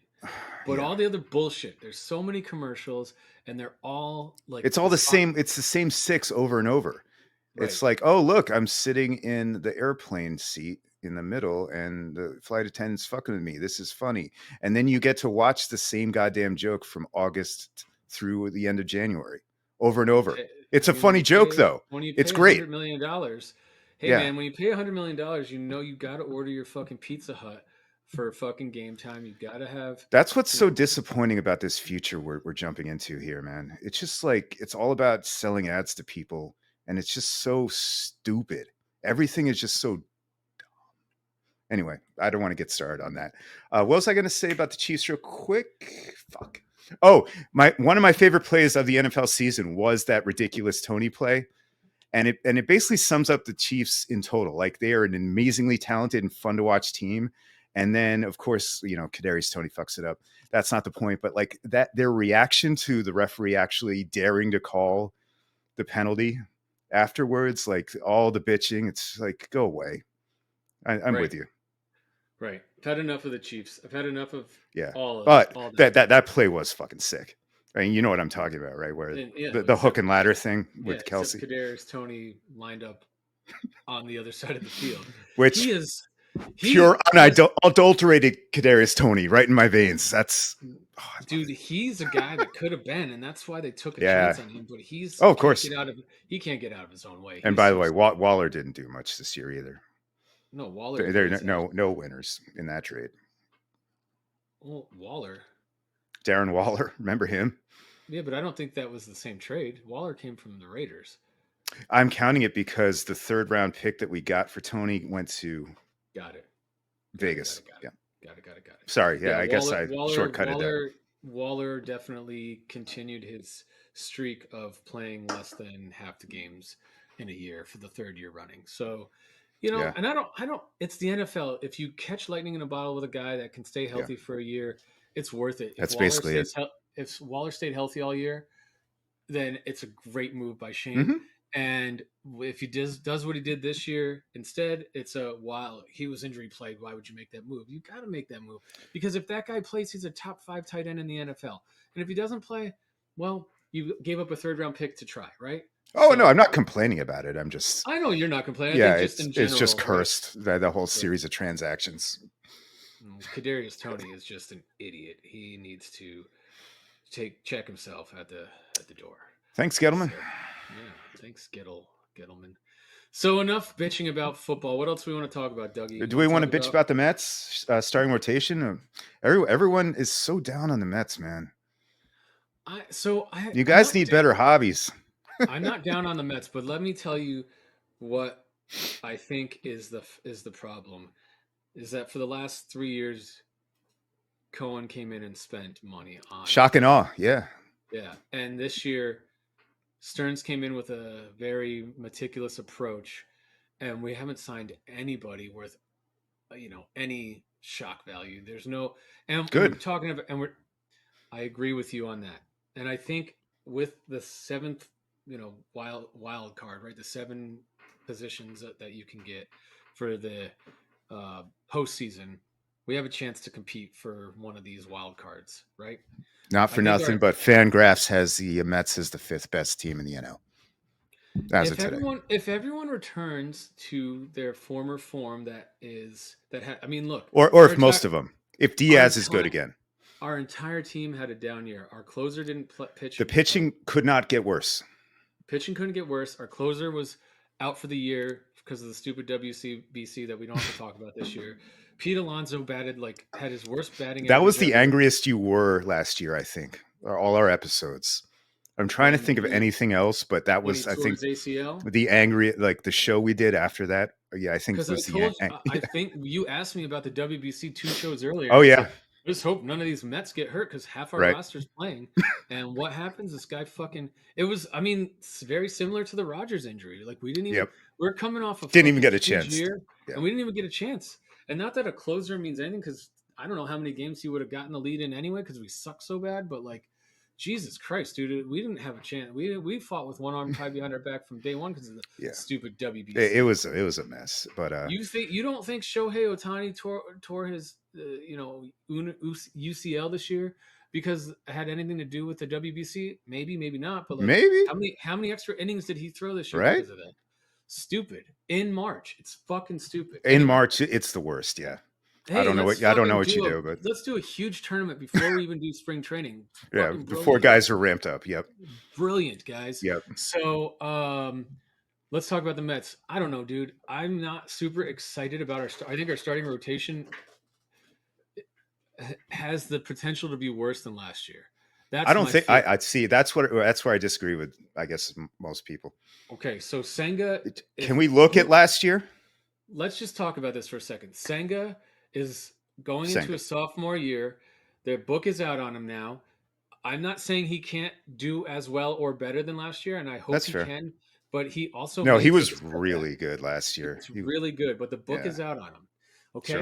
But yeah, all the other bullshit, there's so many commercials, and they're all like it's all the same. It's the same six over and over. right. It's like, oh look, I'm sitting in the airplane seat in the middle, and the flight attendant's fucking with me. This is funny. And then you get to watch the same goddamn joke from August through the end of January over and When you over. pay, It's I a mean, funny joke though. when you It's pay great. $100 million, hey Yeah. man, when you pay $100 million, you got to order your fucking Pizza Hut for fucking game time. You got to have, That's what's you so know, disappointing about this future we're jumping into here, man. It's just like it's all about selling ads to people, and it's just so stupid. Everything is just so. Anyway, I don't want to get started on that. What was I going to say about the Chiefs, real quick? Fuck. Oh, my one of my favorite plays of the NFL season was that ridiculous Tony play, and it basically sums up the Chiefs in total. Like they are an amazingly talented and fun to watch team. And then, of course, Kadarius Tony fucks it up. That's not the point, but like that, their reaction to the referee actually daring to call the penalty afterwards, like all the bitching, it's like go away. I'm right, with you. right. I've had enough of the Chiefs. I've had enough of Yeah, all of but all that. that play was fucking sick. I mean, you know what I'm talking about, right? Where And yeah, the hook and ladder thing yeah, with except Kelsey, Kadarius Tony lined up on the other side of the field. which He is pure he has unadulterated Kadarius Tony right in my veins. That's oh, I love dude, it. he's a guy that could have been, and that's why they took a Yeah. chance on him. But Oh, of course. he can't get out of his own way. And He's by the so way, stupid. Waller didn't do much this year either. No, Waller There are is no winners in that trade. well, Waller. Darren Waller, remember him? Yeah, but I don't think that was the same trade. Waller came from the Raiders. I'm counting it because the third round pick that we got for Tony went to Got it. Got it. Got Vegas. it. Got it. Yeah. Got it. Sorry. Yeah, Yeah, I guess I shortcutted that. Waller definitely continued his streak of playing less than half the games in a year for the third year running. So, Yeah. and I don't. It's the NFL. If you catch lightning in a bottle with a guy that can stay Yeah. healthy for a year, it's worth it. That's basically it. If Waller stayed healthy all year, then it's a great move by Shane. Hmm. And if he does what he did this year, instead, it's a while he was injury plagued. Why would you make that move? You got to make that move because if that guy plays, he's a top 5 tight end in the NFL. And if he doesn't play, well, you gave up a third round pick to try, right? Oh no, I'm So not complaining about it. I'm just I know you're not complaining. I yeah, think just in it's just general, right? cursed the whole series of transactions. Kadarius Toney is just an idiot. He needs to check himself at the door. Thanks, Gettleman. So yeah, thanks, Gettleman. So enough bitching about football. What else we want to talk about, Dougie? Do You we want to want talk to bitch about? about the Mets starting rotation? Everyone is so down on the Mets, man. You I'm guys not need better hobbies. I'm not down on the Mets, but let me tell you what I think is the problem is that for the last 3 years, Cohen came in and spent money on Shock and awe. Yeah. yeah, and this year Stearns came in with a very meticulous approach, and we haven't signed anybody worth any shock value. There's no, and we're Good. talking about, I agree with you on that, and I think with the seventh, wild card, right, the seven positions that you can get for the postseason, we have a chance to compete for one of these wild cards, right? Not I for think nothing, our but Fangraphs has the Mets as the fifth best team in the NL as of today. if everyone returns to their former form, I mean, look, Or our if most entire of them. If our Diaz is good entire again. our entire team had a down year. Our closer didn't pitch. The pitching could not get worse. Pitching couldn't get worse. Our closer was out for the year because of the stupid WCBC that we don't have to talk about this year. Pete Alonso had his worst batting That was average the ever angriest you were last year, I think. All our episodes. I'm trying to when think of anything else, but that when he was, I tore think, his ACL. the angry, like the show we did after that. Yeah, I think Because was the. I think you asked me about the WBC 2 shows earlier, and Oh I yeah, said, just hope none of these Mets get hurt because half our right. roster's playing. And what happens? This guy fucking. It was. I mean, it's very similar to the Rogers injury. Like we didn't even. Yep. We're coming off a Didn't even fucking get a huge chance. year, Yeah. and we didn't even get a chance. And not that a closer means anything, because I don't know how many games he would have gotten the lead in anyway, because we suck so bad. But like, Jesus Christ, dude, we didn't have a chance. We fought with one arm tied behind our back from day one because of the Yeah. stupid It WBC. was a mess, but You don't think Shohei Otani tore his UCL this year because it had anything to do with the WBC? Maybe not. But like, maybe how many extra innings did he throw this year right because of that? Stupid. In March, it's fucking stupid. in Anyway, March. It's the worst. Yeah. hey, I don't know what you do, but let's do a huge tournament before we even do spring training. yeah, Fucking the four brilliant, guys are ramped up. Yep. brilliant guys. Yep. So let's talk about the Mets. I don't know, dude. I'm not super excited about I think our starting rotation has the potential to be worse than last year. I That's don't my think fear. I see. That's where I disagree with. I guess most people. Okay, so Senga, Can if we look at who, last year? let's just talk about this for a second. Senga is going into Senga. his sophomore year. Their book is out on him now. I'm not saying he can't do as well or better than last year, and I hope That's he fair. can, but he also No, may he take a was step back. really good last year. He's really good, but the book Yeah, is out on him. sure.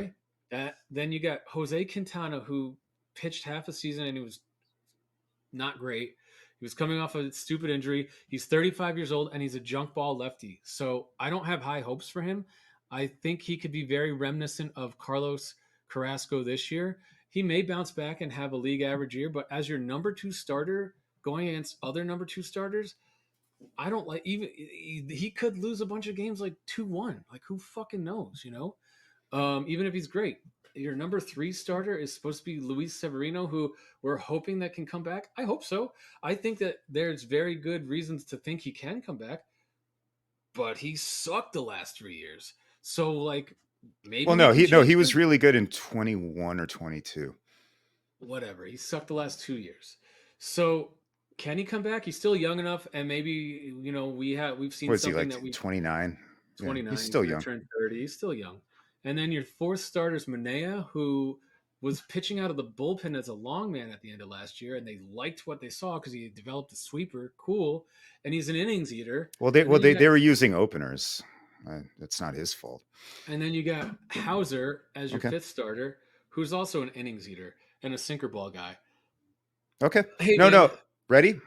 Okay? Then you got Jose Quintana, who pitched half a season and he was not great. He was coming off a stupid injury. He's 35 years old and he's a junk ball lefty. So I don't have high hopes for him. I think he could be very reminiscent of Carlos Carrasco this year. He may bounce back and have a league average year, but as your number two starter going against other number two starters, I don't like even he could lose a bunch of games like 2-1. Like who fucking knows? Even if he's great. Your number three starter is supposed to be Luis Severino, who we're hoping that can come back. I hope so. I think that there's very good reasons to think he can come back, but he sucked the last 3 years. So like maybe Well, we can no, change he was things. really good in 21 or 22. Whatever. He sucked the last 2 years. So can he come back? He's still young enough, and maybe we've seen Was he something like that we 29? Yeah, he's 29. He's still going to young. turn 30. He's still young. And then your fourth starter is Manea, who was pitching out of the bullpen as a long man at the end of last year, and they liked what they saw because he developed a sweeper. Cool, and he's an innings eater. Well, they And then you got they were using openers. It's not his fault. Hauser as your Okay. fifth starter, who's also an innings eater and a sinker ball guy. Okay. Hey No, man, no. Ready?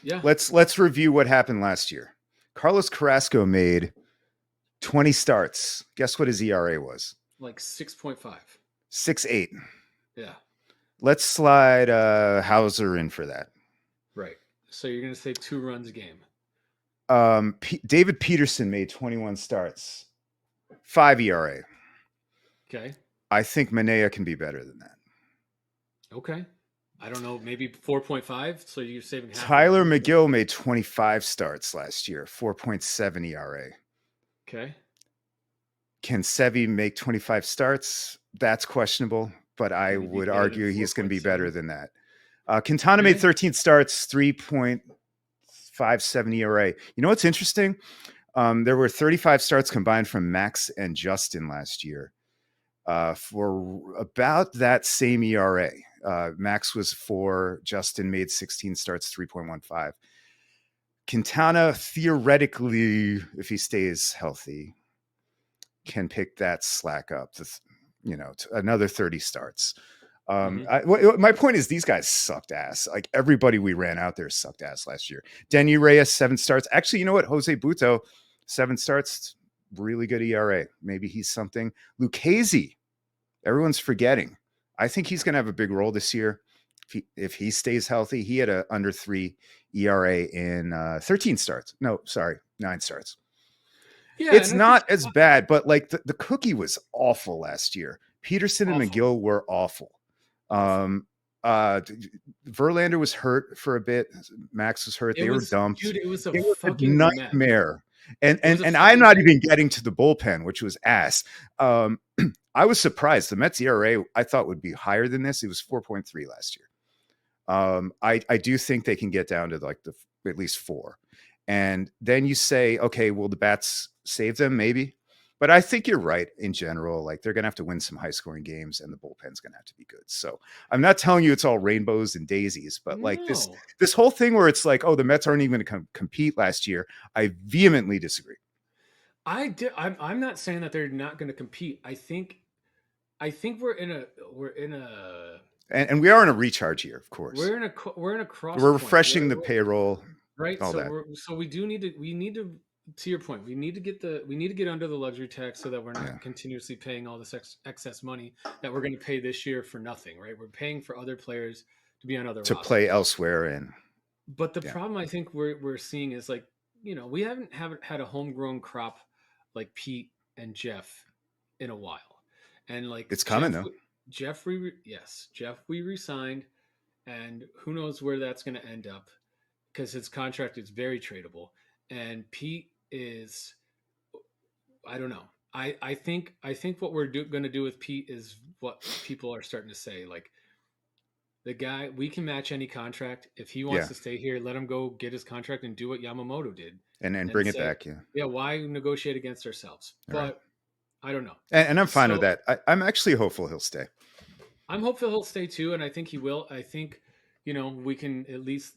yeah, Let's review what happened last year. Carlos Carrasco made 20 starts. Guess what his ERA was? like 6.5. 6.8. Yeah, Let's slide Hauser in for that. right. So you're gonna say 2 runs a game. David Peterson made 21 starts, 5 ERA. Okay. I think Manea can be better than that. Okay. I don't know, maybe 4.5. So you're saving half a Tyler run. McGill made 25 starts last year, 4.7 ERA. Okay. Can Sevy make 25 starts? That's questionable, but I Can he be would better than argue he's going to be better 4.7? than that. Quintana made Okay. 13 starts, 3.57 ERA. You know what's interesting? There were 35 starts combined from Max and Justin last year for about that same ERA. Max was 4, Justin made 16 starts, 3.15. Quintana, theoretically, if he stays healthy, can pick that slack up to, to another 30 starts. Mm-hmm. My point is these guys sucked ass. Like everybody we ran out there sucked ass last year. Denny Reyes, 7 starts. Actually, you know what? Jose Buto, 7 starts, really good ERA. Maybe he's something. Lucchese, everyone's forgetting. I think he's going to have a big role this year. If he stays healthy, he had a under 3 ERA in 13 starts. No, sorry, 9 starts. Yeah, It's and I think not as bad, but like the cookie was awful last year. Peterson and awful, McGill were awful. awful. Um, uh, Verlander was hurt for a bit. Max was hurt. It They were was, dumped. dude, it was a It was a fucking mess. nightmare. And It was and a and I'm fucking not mess. even getting to the bullpen, which was ass. Um, I was surprised. The Mets ERA I thought would be higher than this. It was 4.3 last year. I do think they can get down to like the at least 4. And then you say, okay, will the bats save them? Maybe. But I think you're right in general. Like they're gonna have to win some high scoring games, and the bullpen's gonna have to be good. So I'm not telling you it's all rainbows and daisies, but like this No. this whole thing where it's like, oh, the Mets aren't even going to compete last year. I vehemently disagree. I'm not saying that they're not going to compete. I think we're in a And we are in a recharge year, of course. we're in a cross We're point refreshing the payroll, right. all So that. we need to your point, we need to get under the luxury tax so that we're Yeah. not continuously paying all this excess money that we're going to pay this year for nothing, right? We're paying for other players to be on other To play rosters. elsewhere, and But the yeah, problem I think we're seeing is like, we haven't had a homegrown crop like Pete and Jeff in a while. And like it's coming though. Jeff we resigned, and who knows where that's going to end up because his contract is very tradable. And Pete is, I don't know. I think what we're going to do with Pete is what people are starting to say, like, the guy, we can match any contract. If he wants Yeah, to stay here, let him go get his contract and do what Yamamoto did and and bring it say, back. Yeah, yeah, why negotiate against ourselves? all right. But I don't know. And I'm fine with So that. I'm actually hopeful he'll stay. I'm hopeful he'll stay too, and I think he will. I think, we can at least,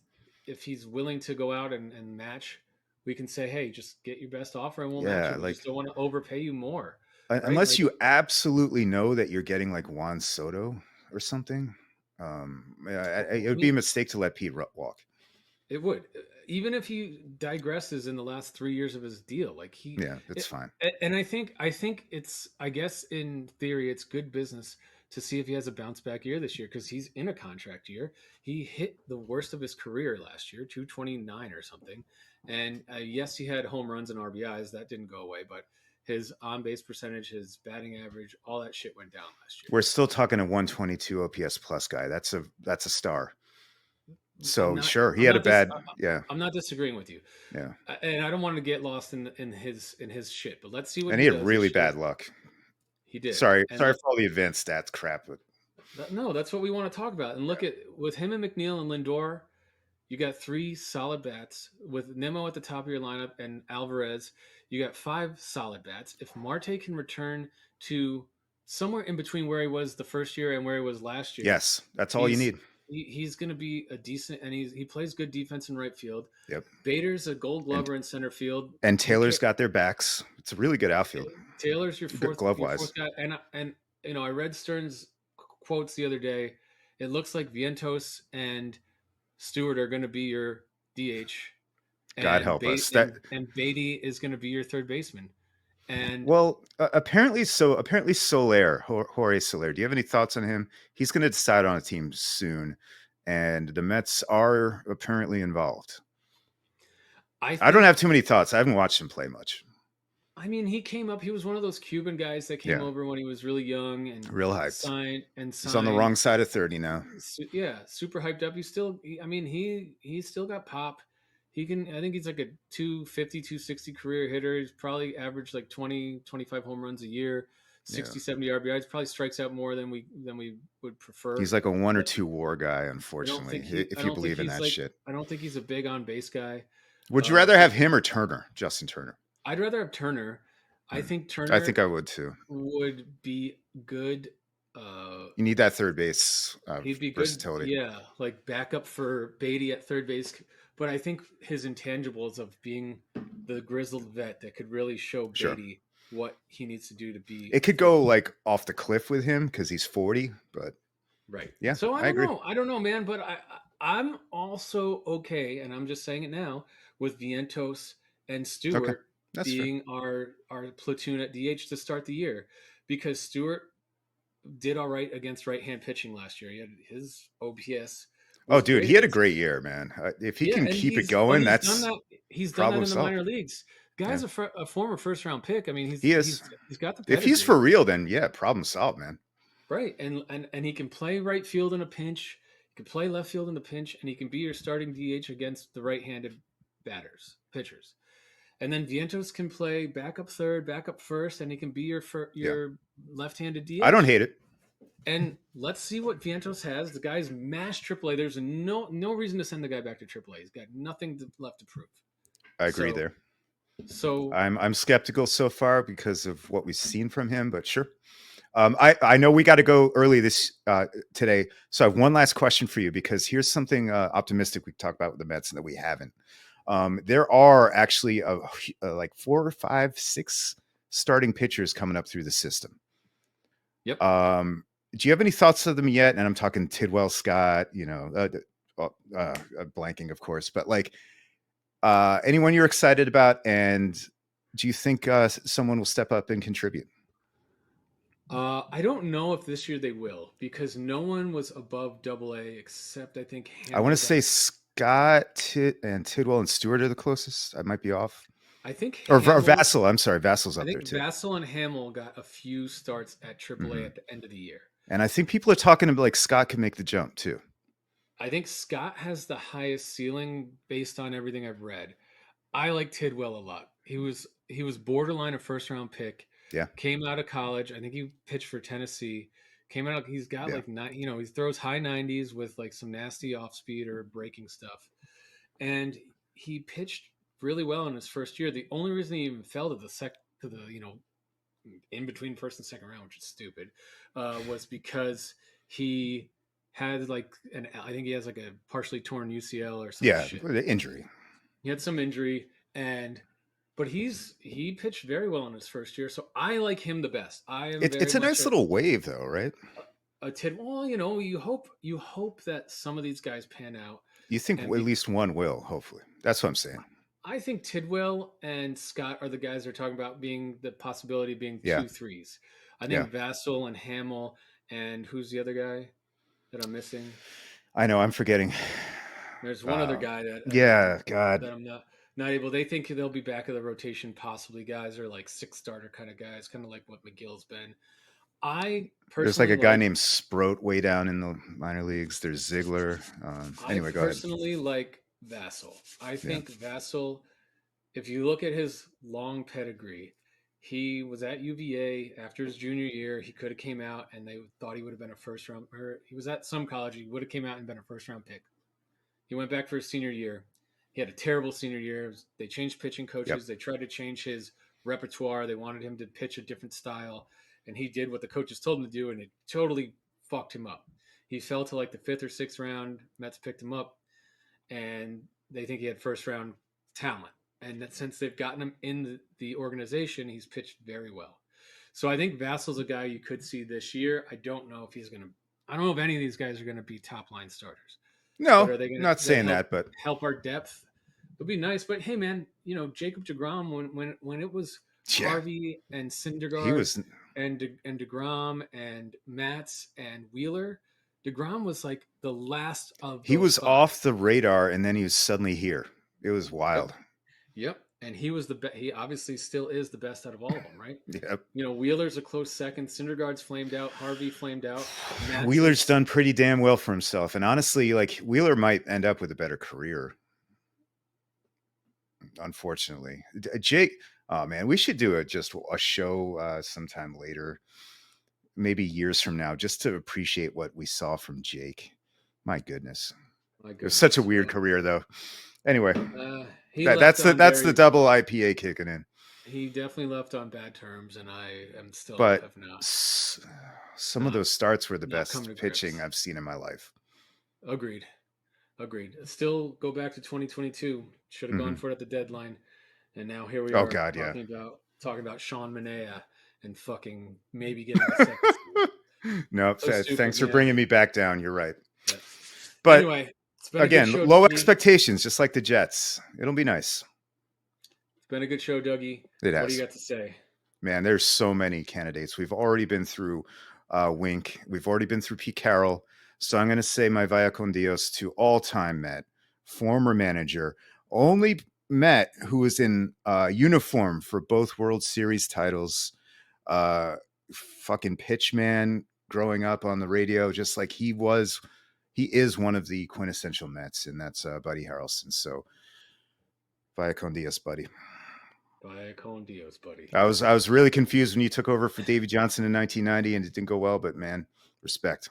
if he's willing to go out and match, we can say, hey, just get your best offer and we'll match Yeah, it. We like just don't want to overpay you more, right? unless Like, you absolutely know that you're getting like Juan Soto or something, it I would be a mean, mistake to let Pete walk. it would, even if he digresses in the last 3 years of his deal, like Yeah, that's fine. and I think it's, I guess in theory it's good business to see if he has a bounce back year this year because he's in a contract year. He hit the worst of his career last year, 229 or something, and yes, he had home runs and RBIs that didn't go away, but his on base percentage, his batting average, all that shit went down last year. We're still talking a 122 OPS plus guy. That's a star. I'm So not. sure, he I'm had a not this. bad, yeah, I'm not disagreeing with you, yeah, and I don't want to get lost in his shit. But let's see what and he he had does really this year. bad luck. He did, Sorry for all the advanced stats crap, but no, that's what we want to talk about. And look at, with him and McNeil and Lindor, you got 3 solid bats with Nemo at the top of your lineup and Alvarez. You got 5 solid bats. If Marte can return to somewhere in between where he was the first year and where he was last year. Yes, that's all you He's need. he's going to be a decent, and he plays good defense in right field. Yep. Bader's a Gold And Glover in center field. Who Taylor's got their backs. It's a really good outfield, Taylor's glove your fourth wise. guy, and I read Stern's quotes the other day. It looks like Vientos and Stewart are going to be your DH, God and help us. That Beatty is going to be your third baseman. And well, apparently so. Apparently Soler, Jorge Soler. Do you have any thoughts on him? He's going to decide on a team soon, and the Mets are apparently involved. I I don't have think, too many thoughts. I haven't watched him play much. I mean, he came up. He was one of those Cuban guys that came Yeah, over when he was really young and real hyped. He's on the signed. wrong side of 30 now. Yeah, super hyped up. I mean, he's still got pop. He can. I think he's like a 250, 260 career hitter. He's probably averaged like 20, 25 home runs a year, Yeah. 60, 70 RBIs. Probably strikes out more than we would prefer. He's like a one or But two WAR guy, unfortunately, I if you don't think believe in he's that like shit. I don't think he's a big on base guy. Would you rather But have him or Turner, Justin Turner? I'd rather have Turner. I Hmm. think I think Turner I would too. would be good. You need that third base He'd be good, versatility. yeah, like backup for Beatty at third base. But I think his intangibles of being the grizzled vet that could really show Sure. Beatty what he needs to do to be It could effective. go like off the cliff with him because he's 40, but Right. yeah, So I I don't agree. know. I don't know, man. But I'm also okay, and I'm just saying it now with Vientos and Okay. Stewart That's fair. being our platoon at DH to start the year, because Stewart did all right against right-hand pitching last year. He had his OPS Oh, was dude, great he had a against. great year, man. If he Yeah, can and keep it going, he's done that's that. He's done that problem in the solved. minor leagues. Guy's Yeah, a former first round pick. I mean, he is. he's got the If he's pedigree, for real, then yeah, problem solved, man. right? And he can play right field in a pinch. He can play left field in the pinch, and he can be your starting DH against the right-handed pitchers. And then Vientos can play backup third, backup first, and he can be Yeah, your left-handed I don't DH. hate it. And let's see what Vientos has. The guy's mashed AAA. There's no reason to send the guy back to AAA. He's got nothing left to prove. I agree So there. so I'm skeptical so far because of what we've seen from him, but sure. I know we got to go early this today, so I have one last question for you because here's something optimistic we talked about with the Mets that we haven't. There are actually like 4 or 5, 6 starting pitchers coming up through the system. yep. Do you have any thoughts of them yet? And I'm talking Tidwell, Scott, blanking, of course, but like anyone you're excited about, and do you think someone will step up and contribute? I don't know if this year they will, because no one was above AA except I think I want to Hamill got. say Scott and Tidwell and Stewart are the closest. I might be off. I think Or Hamill. Vassal. I'm sorry, Vassal's I up there think too. Vassell and Hamill got a few starts at AAA Hmm. at the end of the year. And I think people are talking about like Scott can make the jump too. I think Scott has the highest ceiling based on everything I've read. I like Tidwell a lot. He was borderline a first round pick. Yeah, Came out of college. I think he pitched for Tennessee. Came out. He's got yeah. like nine. He throws high 90s with like some nasty off speed or breaking stuff. And he pitched really well in his first year. The only reason he even fell to the in between first and second round, which is stupid, was because he had like I think he has like a partially torn UCL or some Yeah, shit. the injury. He had some injury, but he pitched very well in his first year, so I like him the best. I am very It's a much nice little wave though, right? a Tid. Well, you hope that some of these guys pan out, You think at and be. least one will, hopefully. That's what I'm saying. I think Tidwell and Scott are the guys they're talking about being the possibility of being Yeah, two threes. I yeah. think Vassell and Hamill, and who's the other guy that I'm missing? I know. I'm forgetting. There's one other guy that Yeah, God. I'm not able. They think they'll be back of the rotation, possibly. Guys are like six starter kind of guys, kind of like what McGill's been. I There's like personally a guy like. named Sproat way down in the minor leagues. There's Ziegler. I Anyway, go ahead. personally like Vassell. I Yeah, think Vassell. If you look at his long pedigree, he was at UVA after his junior year. He could have came out and they thought he would have been a first round. Or he was at some college. He would have came out and been a first round pick. He went back for his senior year. He had a terrible senior year. They changed pitching yep. coaches. They tried to change his repertoire. They wanted him to pitch a different style. and he did what the coaches told him to do, and it totally fucked him up. He fell to like the 5th or 6th round. Mets picked him up, and they think he had first round talent. And that since they've gotten him in the organization, he's pitched very well. So I think Vassal's a guy you could see this year. I don't know if he's going to. I don't know if any of these guys are going to be top line starters, but No, are they going not to saying help that, but help our depth? It'd be nice. But hey, man, Jacob Degrom when it was yeah, Harvey and he Syndergaard was and Degrom and Matz and Wheeler, Degrom was like the last of he those was five. off the radar, and then he was suddenly here. It was Yep. wild. Yep. And he was the best. He obviously still is the best out of all of them, right? Yep. Wheeler's a close second. Syndergaard's flamed out. Harvey flamed out. Matz Wheeler's is. done pretty damn well for himself, and honestly, like Wheeler might end up with a better career. Unfortunately, Jake. Oh man, we should do just a show sometime later, maybe years from now, just to appreciate what we saw from Jake. My goodness, My it was such a goodness. weird Yeah. career, though. Anyway, He that, left that's the on that's the very. double IPA kicking in. He definitely left on bad terms, and I am still But have not some of not those starts were the not come to best pitching grips. I've seen in my life. Agreed. Agreed. Still go back to 2022. Should have gone Hmm. for it at the deadline. And now here we Oh are God, yeah. talking about Sean Manea and fucking maybe getting a second seed. No, So stupid, thanks for man. bringing me back down. You're right. Yeah. But Anyway, it's been a good again, show, low Dougie. expectations, just like the Jets. It'll be nice. It's been a good show, Dougie. It What do you has. got to say? Man, there's so many candidates. We've already been through Wink. We've already been through Pete Carroll. So I'm going to say my via con Dios to all-time Met, former manager, only Met who was in uniform for both World Series titles. Uh, fucking pitchman growing up on the radio, just like he was. He is one of the quintessential Mets, and that's Buddy Harrelson. So via con Dios, buddy. Via con Dios, buddy. I was really confused when you took over for Davey Johnson in 1990 and it didn't go well, but man, respect.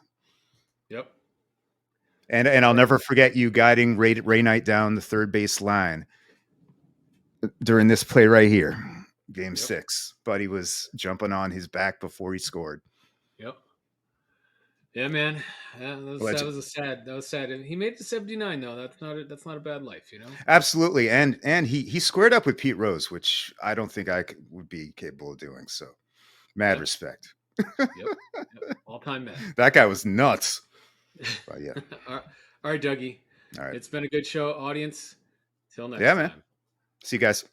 Yep. And I'll All right. never forget you guiding Ray Knight down the third base line during this play right here, Game Yep. 6. Buddy was jumping on his back before he scored. Yep. Yeah, man. Yeah, that was a sad. That was sad. He made it to 79 though. That's not a bad life, Absolutely, and he squared up with Pete Rose, which I don't think would be capable of doing. So, mad Yep. respect. Yep. All time Met. That guy was nuts. But yeah. All right, Dougie. All right. It's been a good show, audience. Till next Yeah, man. time. See you guys.